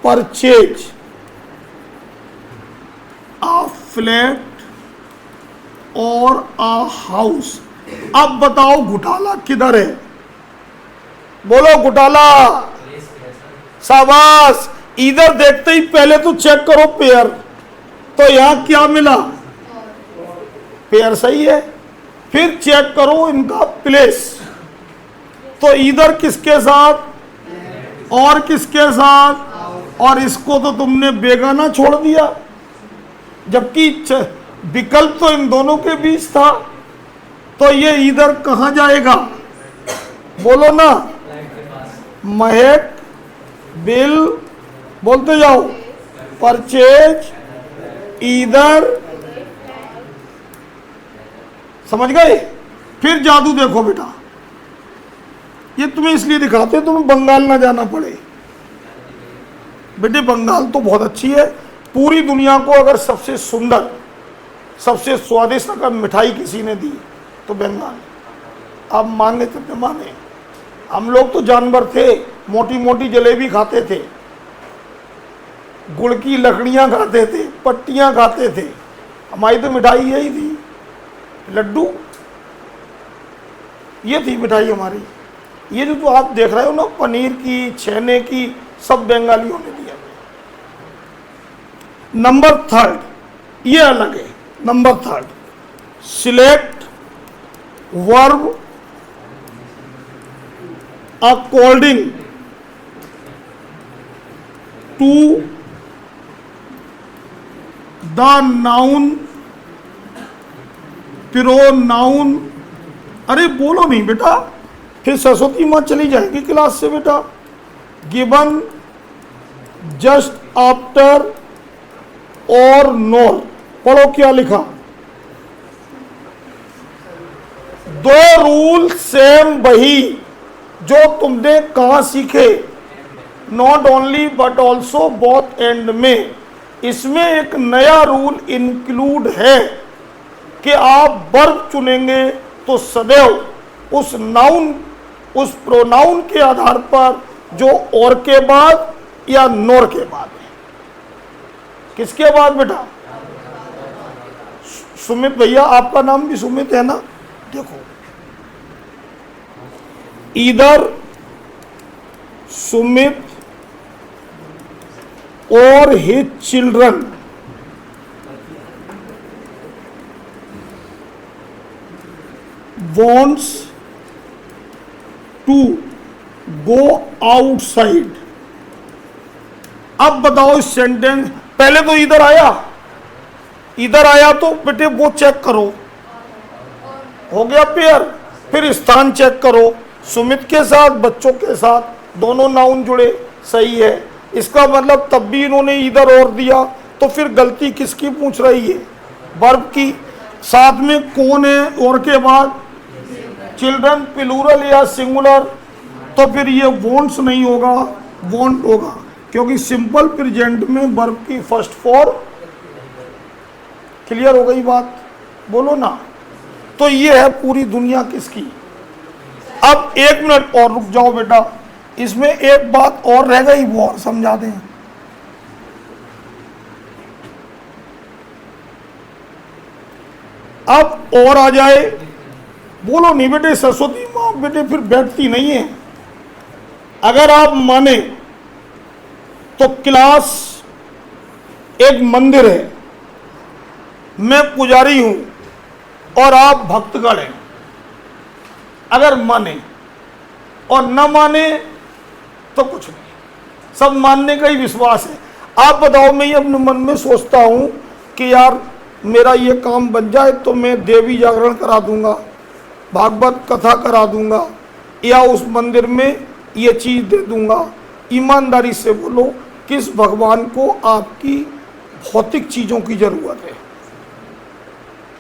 परचेज a फ्लैट और a हाउस। अब बताओ घोटाला किधर है? बोलो घोटाला। शाबाश। इधर देखते ही पहले तो चेक करो पेयर, तो यहां क्या मिला? पेयर सही है। फिर चेक करो इनका प्लेस, तो इधर किसके साथ और किसके साथ, और इसको तो तुमने बेगाना छोड़ दिया, जबकि विकल्प तो इन दोनों के बीच था। तो ये इधर कहां जाएगा? बोलो ना। महक बिल, बोलते जाओ, परचेज इधर। समझ गए? फिर जादू देखो बेटा, ये तुम्हें इसलिए दिखाते हैं तुम्हें बंगाल ना जाना पड़े। बेटे बंगाल तो बहुत अच्छी है। पूरी दुनिया को अगर सबसे सुंदर, सबसे स्वादिष्ट अगर मिठाई किसी ने दी तो बंगाल। आप माने तो न माने, हम लोग तो जानवर थे, मोटी मोटी जलेबी खाते थे, गुड़ की लकड़ियां खाते थे, पट्टियां खाते थे। हमारी तो मिठाई यही थी, लड्डू। ये थी मिठाई हमारी। ये जो तो आप देख रहे हो ना, पनीर की, छेने की, सब बंगालियों ने दिया। नंबर थर्ड, ये अलग है। Number third, select verb according to the noun pronoun. अरे बोलो नहीं बेटा, फिर सरस्वती माँ चली जाएगी क्लास से बेटा। गिवन जस्ट आफ्टर और नॉर। पढ़ो क्या लिखा? दो रूल सेम वही जो तुमने कहां सीखे? Not only but also both and में। इसमें एक नया रूल इंक्लूड है कि आप वर्ब चुनेंगे तो सदैव उस नाउन, उस प्रोनाउन के आधार पर जो और के बाद या नोर के बाद है। किसके बाद बेटा? सुमित भैया, आपका नाम भी सुमित है ना? देखो, इधर सुमित और his children wants to go outside। अब बताओ इस सेंटेंस, पहले तो इधर आया तो बेटे वो चेक करो, हो गया पेयर। फिर स्थान चेक करो, सुमित के साथ बच्चों के साथ दोनों नाउन जुड़े, सही है। इसका मतलब तब भी इन्होंने इधर और दिया, तो फिर गलती किसकी पूछ रही है? वर्ब की। साथ में कौन है और के बाद? चिल्ड्रन, प्लूरल या सिंगुलर? तो फिर ये वॉन्ट्स नहीं होगा, वॉन्ट होगा, क्योंकि सिंपल प्रेजेंट में वर्ब की फर्स्ट फॉर्म। क्लियर हो गई बात? बोलो ना। तो ये है पूरी दुनिया किसकी। अब 1 मिनट और रुक जाओ बेटा, इसमें एक बात और रह गई, वो और समझा दें। अब और आ जाए, बोलो नहीं बेटे, सरस्वती माँ बेटे फिर बैठती नहीं है। अगर आप माने तो क्लास एक मंदिर है, मैं पुजारी हूं और आप भक्तगण हैं। अगर माने, और न माने तो कुछ नहीं, सब मानने का ही विश्वास है। आप बताओ, मैं ये अपने मन में सोचता हूं कि यार मेरा ये काम बन जाए तो मैं देवी जागरण करा दूंगा, भागवत कथा करा दूंगा, या उस मंदिर में ये चीज दे दूंगा। ईमानदारी से बोलो, किस भगवान को आपकी भौतिक चीजों की जरूरत है?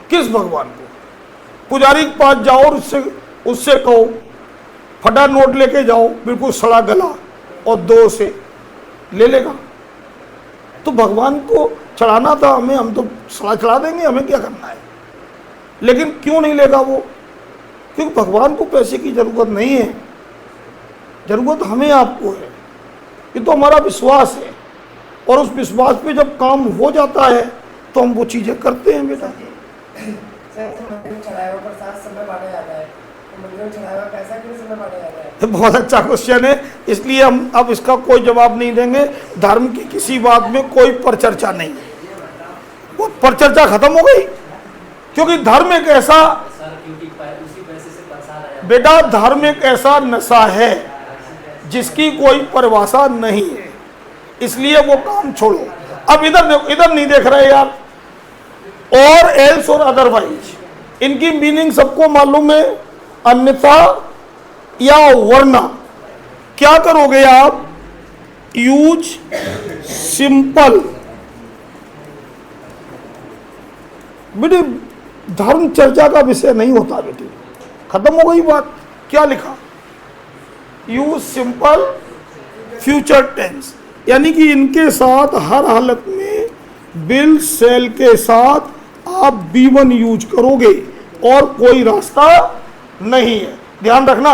किस भगवान को? पुजारी के पास जाओ और उससे कहो फटा नोट लेके जाओ, बिल्कुल सड़ा गला, और 2 से ले लेगा। तो भगवान को चढ़ाना था हमें, हम तो सड़ा चढ़ा देंगे, हमें क्या करना है। लेकिन क्यों नहीं लेगा वो? क्योंकि भगवान को पैसे की जरूरत नहीं है, जरूरत हमें आपको है। ये तो हमारा विश्वास है, और उस विश्वास पे जब काम हो जाता है तो हम वो चीजें करते हैं बेटा। बहुत अच्छा क्वेश्चन है, इसलिए हम अब इसका कोई जवाब नहीं देंगे। धर्म की किसी बात में कोई परचर्चा नहीं, वो परचर्चा खत्म हो गई, क्योंकि धर्म एक ऐसा, बेटा धर्म एक ऐसा नशा है जिसकी कोई परिभाषा नहीं है, इसलिए वो काम छोड़ो। अब इधर नहीं देख रहे यार, और एल्स और अदरवाइज, इनकी मीनिंग सबको मालूम है, अन्यथा या वरना। क्या करोगे आप? Use simple. बेटे धर्म चर्चा का विषय नहीं होता बेटे, खत्म हो गई बात। क्या लिखा? यूज सिंपल फ्यूचर टेंस, यानी कि इनके साथ हर हालत में विल सेल के साथ आप B1 यूज करोगे, और कोई रास्ता नहीं है। ध्यान रखना,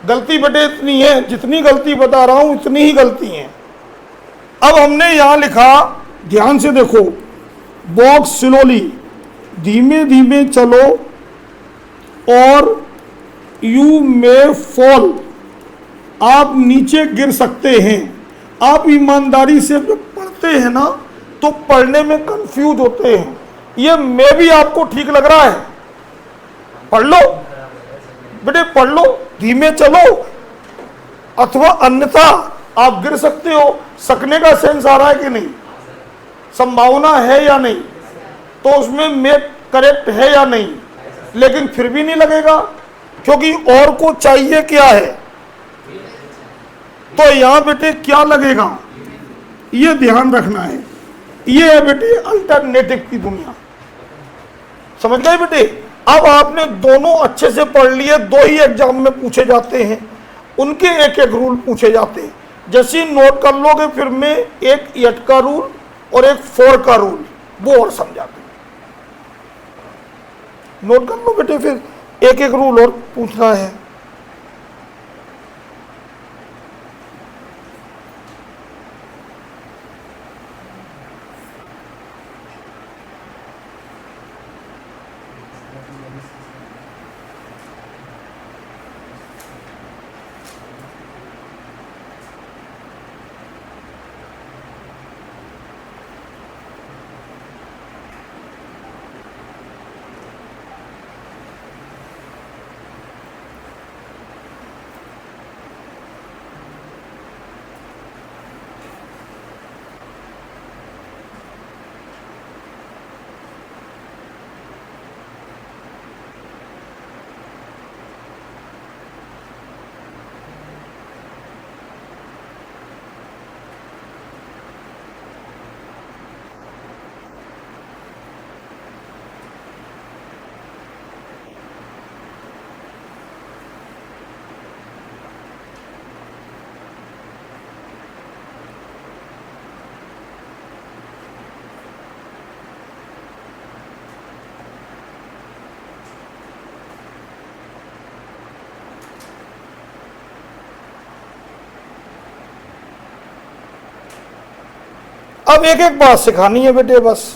गलती बेटे इतनी है, जितनी गलती बता रहा हूं इतनी ही गलती है। अब हमने यहां लिखा, ध्यान से देखो, वॉक स्लोली, धीमे धीमे चलो, और यू मे फॉल, आप नीचे गिर सकते हैं। आप ईमानदारी से जब पढ़ते हैं ना तो पढ़ने में कंफ्यूज होते हैं। ये मैं भी आपको ठीक लग रहा है, पढ़ लो बेटे, पढ़ लो, धीमे चलो, अथवा अन्यथा आप गिर सकते हो। सकने का सेंस आ रहा है कि नहीं? संभावना है या नहीं? तो उसमें मैं करेक्ट है या नहीं? लेकिन फिर भी नहीं लगेगा, क्योंकि और को चाहिए क्या है। तो यहां बेटे क्या लगेगा, ये ध्यान रखना है। ये है बेटे अल्टरनेटिव की दुनिया, समझ गए बेटे? अब आपने दोनों अच्छे से पढ़ लिए, 2 ही एग्जाम में पूछे जाते हैं, उनके एक एक रूल पूछे जाते हैं। जैसे ही नोट कर लोगे, फिर मैं एक यट का रूल और एक फॉर का रूल वो और समझाते हैं। नोट कर लो बेटे, फिर एक एक रूल और पूछना है। अब एक एक बात सिखानी है बेटे बस।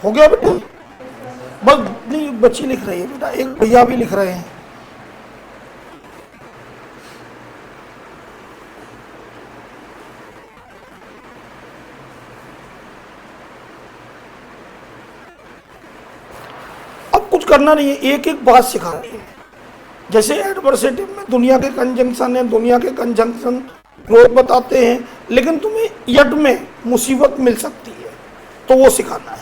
हो गया बेटा? बस नहीं, बच्ची लिख रही है बेटा, एक भैया भी लिख रहे हैं। अब कुछ करना नहीं है, एक एक बात सिखानी है। जैसे एडवर्सिटी में दुनिया के कंजंक्शन है, दुनिया के कंजंक्शन ग्रोथ बताते हैं, लेकिन तुम्हें यट में मुसीबत मिल सकती है तो वो सिखाना है।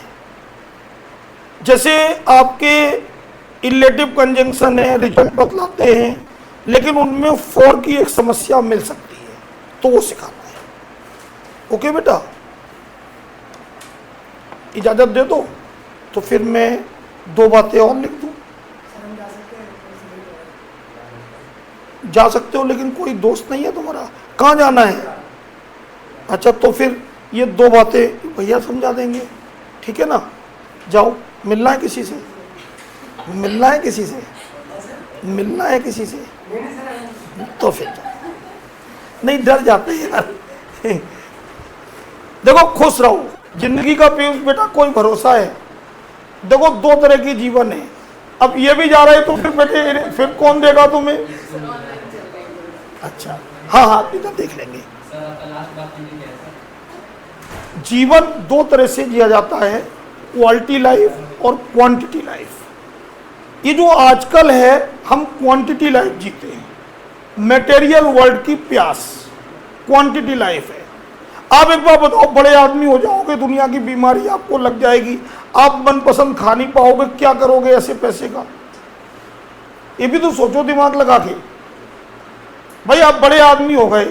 जैसे आपके इलेटिव कंजंक्शन है, रिजल्ट बतलाते हैं, लेकिन उनमें फॉर की एक समस्या मिल सकती है तो वो सिखाना है। ओके बेटा, इजाजत दे दो तो फिर मैं दो बातें और लिख दूं। जा सकते हो, लेकिन कोई दोस्त नहीं है तुम्हारा? कहाँ जाना है? अच्छा, तो फिर ये दो बातें भैया समझा देंगे, ठीक है ना? जाओ, मिलना है किसी से? मिलना है किसी से? मिलना है किसी से? तो फिर नहीं, डर जाते हैं यार। देखो, खुश रहो। जिंदगी का पीयूष बेटा कोई भरोसा है। देखो, दो तरह की जीवन है। अब ये भी जा रहे हैं तो फिर बेटे फिर कौन देगा तुम्हें? अच्छा, हाँ हाँ, बेटा देख लेंगे। जीवन दो तरह से जिया जाता है, क्वालिटी लाइफ और क्वांटिटी लाइफ। ये जो आजकल है, हम क्वांटिटी लाइफ जीते हैं, मटेरियल वर्ल्ड की प्यास क्वांटिटी लाइफ है। आप एक बार बताओ, बड़े आदमी हो जाओगे, दुनिया की बीमारी आपको लग जाएगी, आप मनपसंद खा नहीं पाओगे, क्या करोगे ऐसे पैसे का? ये भी तो सोचो दिमाग लगा के। भाई, आप बड़े आदमी हो गए,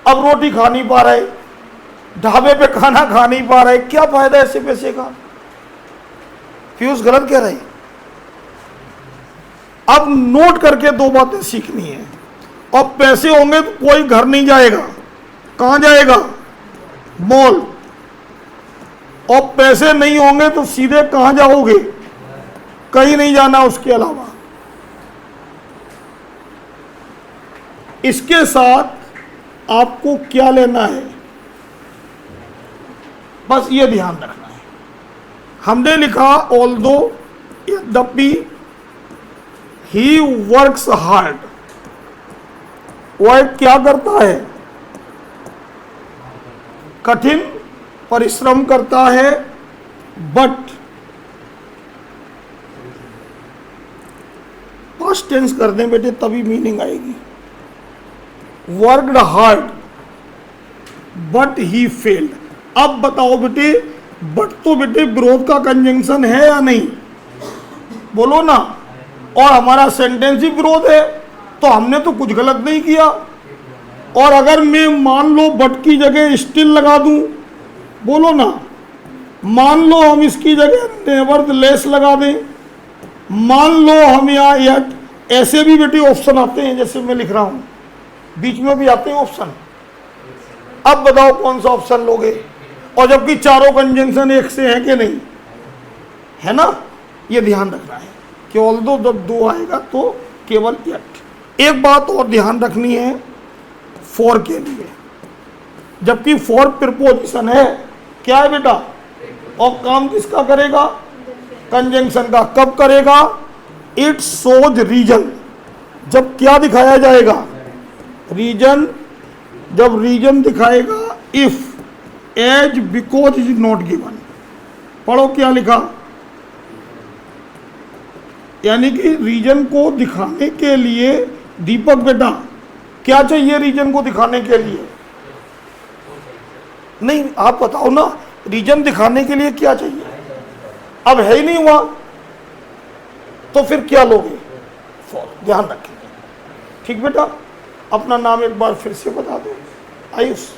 अब रोटी खा नहीं पा रहे, ढाबे पे खाना खा नहीं पा रहे, क्या फायदा ऐसे पैसे का? पीयूष गलत कह रहे। अब नोट करके दो बातें सीखनी है। अब पैसे होंगे तो कोई घर नहीं जाएगा, कहां जाएगा? मॉल। और पैसे नहीं होंगे तो सीधे कहां जाओगे? कहीं नहीं जाना उसके अलावा। इसके साथ आपको क्या लेना है, बस ये ध्यान रखना है। हमने लिखा ऑल्दो, यद्यपि, ही वर्क्स हार्ड, वह क्या करता है? कठिन परिश्रम करता है, बट पास्ट टेंस कर दें बेटे तभी मीनिंग आएगी। Worked hard but he failed. अब बताओ बेटे, बट तो बेटे विरोध का कंजंक्शन है या नहीं, बोलो ना। और हमारा सेंटेंस ही विरोध है, तो हमने तो कुछ गलत नहीं किया। और अगर मैं मान लो बट की जगह स्टिल लगा दूं, बोलो ना, मान लो हम इसकी जगह नेवरदलेस लगा दें, मान लो हम यहाँ यट, ऐसे भी बेटे ऑप्शन आते हैं, जैसे मैं लिख रहा हूं बीच में भी आते हैं ऑप्शन। अब बताओ कौन सा ऑप्शन लोगे, और जबकि चारों कंजंक्शन एक से है कि नहीं, है ना। ये ध्यान रखना है कि ऑल्दो जब दो आएगा तो केवल यट। एक बात और ध्यान रखनी है फॉर के लिए, जबकि फॉर प्रीपोजिशन है, क्या है बेटा, और काम किसका करेगा, कंजंक्शन का। कब करेगा, इट शोज रीजन, जब क्या दिखाया जाएगा, रीजन, जब रीजन दिखाएगा if as because is not given. पढ़ो क्या लिखा, यानी कि रीजन को दिखाने के लिए दीपक बेटा क्या चाहिए, रीजन को दिखाने के लिए, नहीं आप बताओ ना, रीजन दिखाने के लिए क्या चाहिए। अब है ही नहीं हुआ तो फिर क्या लोगे, फॉर। ध्यान रखेंगे, ठीक बेटा। अपना नाम एक बार फिर से बता दो, Ayush.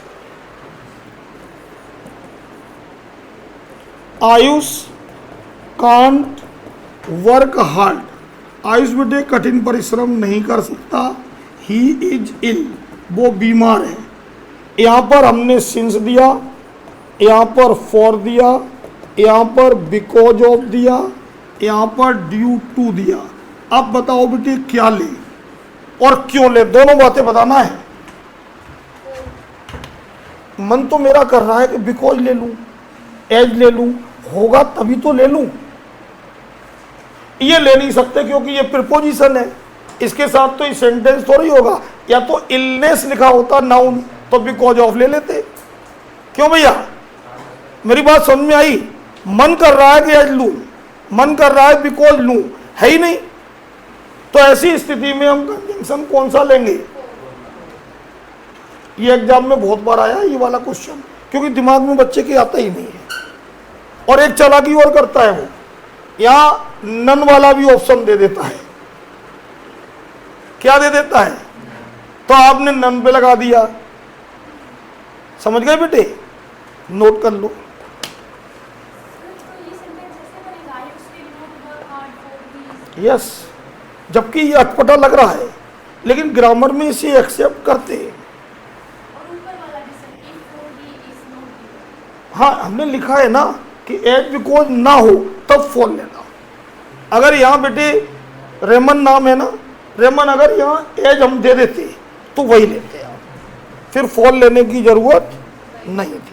Ayush can't work hard, Ayush बेटे कठिन परिश्रम नहीं कर सकता। ही इज इल, वो बीमार है। यहाँ पर हमने सिंस दिया, यहाँ पर फॉर दिया, यहाँ पर बिकॉज ऑफ दिया, यहाँ पर ड्यू टू दिया। अब बताओ बेटे क्या ले और क्यों ले, दोनों बातें बताना है। मन तो मेरा कर रहा है कि बिकॉज ले लूं, एज ले लूं, होगा तभी तो ले लूं। ये ले नहीं सकते क्योंकि ये प्रीपोजिशन है, इसके साथ तो ये सेंटेंस थोड़ी होगा। या तो इलनेस लिखा होता नाउन तो बिकॉज ऑफ ले लेते। क्यों भैया, मेरी बात समझ में आई। मन कर रहा है कि एज लूं, मन कर रहा है बिकॉज लूं, है ही नहीं, तो ऐसी स्थिति में हम कंजंक्शन कौन सा लेंगे। ये एग्जाम में बहुत बार आया ये वाला क्वेश्चन, क्योंकि दिमाग में बच्चे के आता ही नहीं है। और एक चालाकी और करता है वो, यहाँ नन वाला भी ऑप्शन दे देता है। क्या दे देता है, तो आपने नन पे लगा दिया, समझ गए बेटे, नोट कर लो। यस, जबकि ये अटपटा लग रहा है लेकिन ग्रामर में इसे एक्सेप्ट करते हैं। हाँ हमने लिखा है ना कि एज बिकॉज ना हो तब फॉर लेना। अगर यहाँ बेटे रेमन नाम है ना, रेमन अगर यहाँ एज हम दे देते तो वही लेते हैं, फिर फॉर लेने की जरूरत नहीं थी।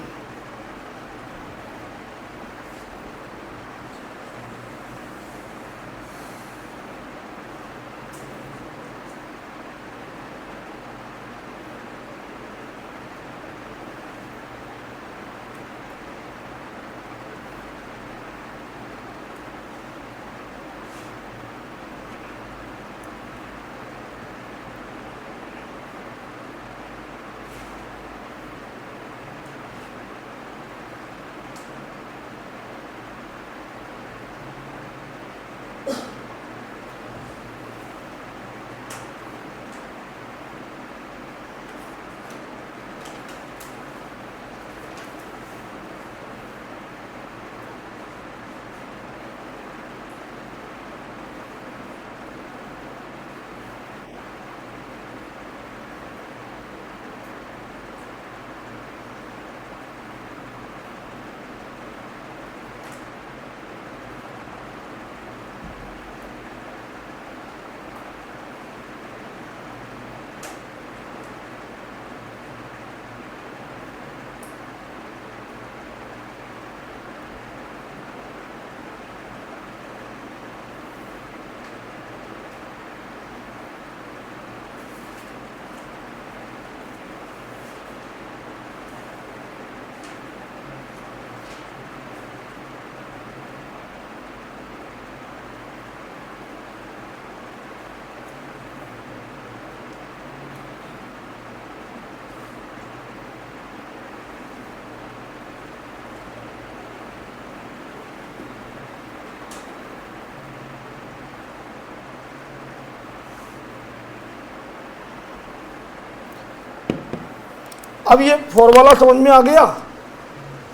अब ये फॉर्मूला समझ में आ गया।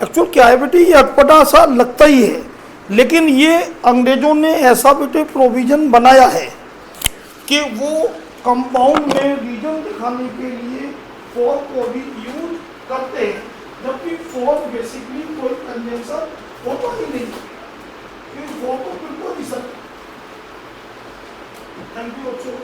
एक्चुअल क्या है बेटे, ये अटपटा सा लगता ही है, लेकिन ये अंग्रेजों ने ऐसा बेटे प्रोविजन बनाया है कि वो कंपाउंड में रीजन दिखाने के लिए फॉर को भी यूज करते हैं, जबकि फॉर बेसिकली कोई कंजंक्शन होता ही नहीं, फिर फॉर तो बिल्कुल नहीं सकता। थैंक यू बच्चों।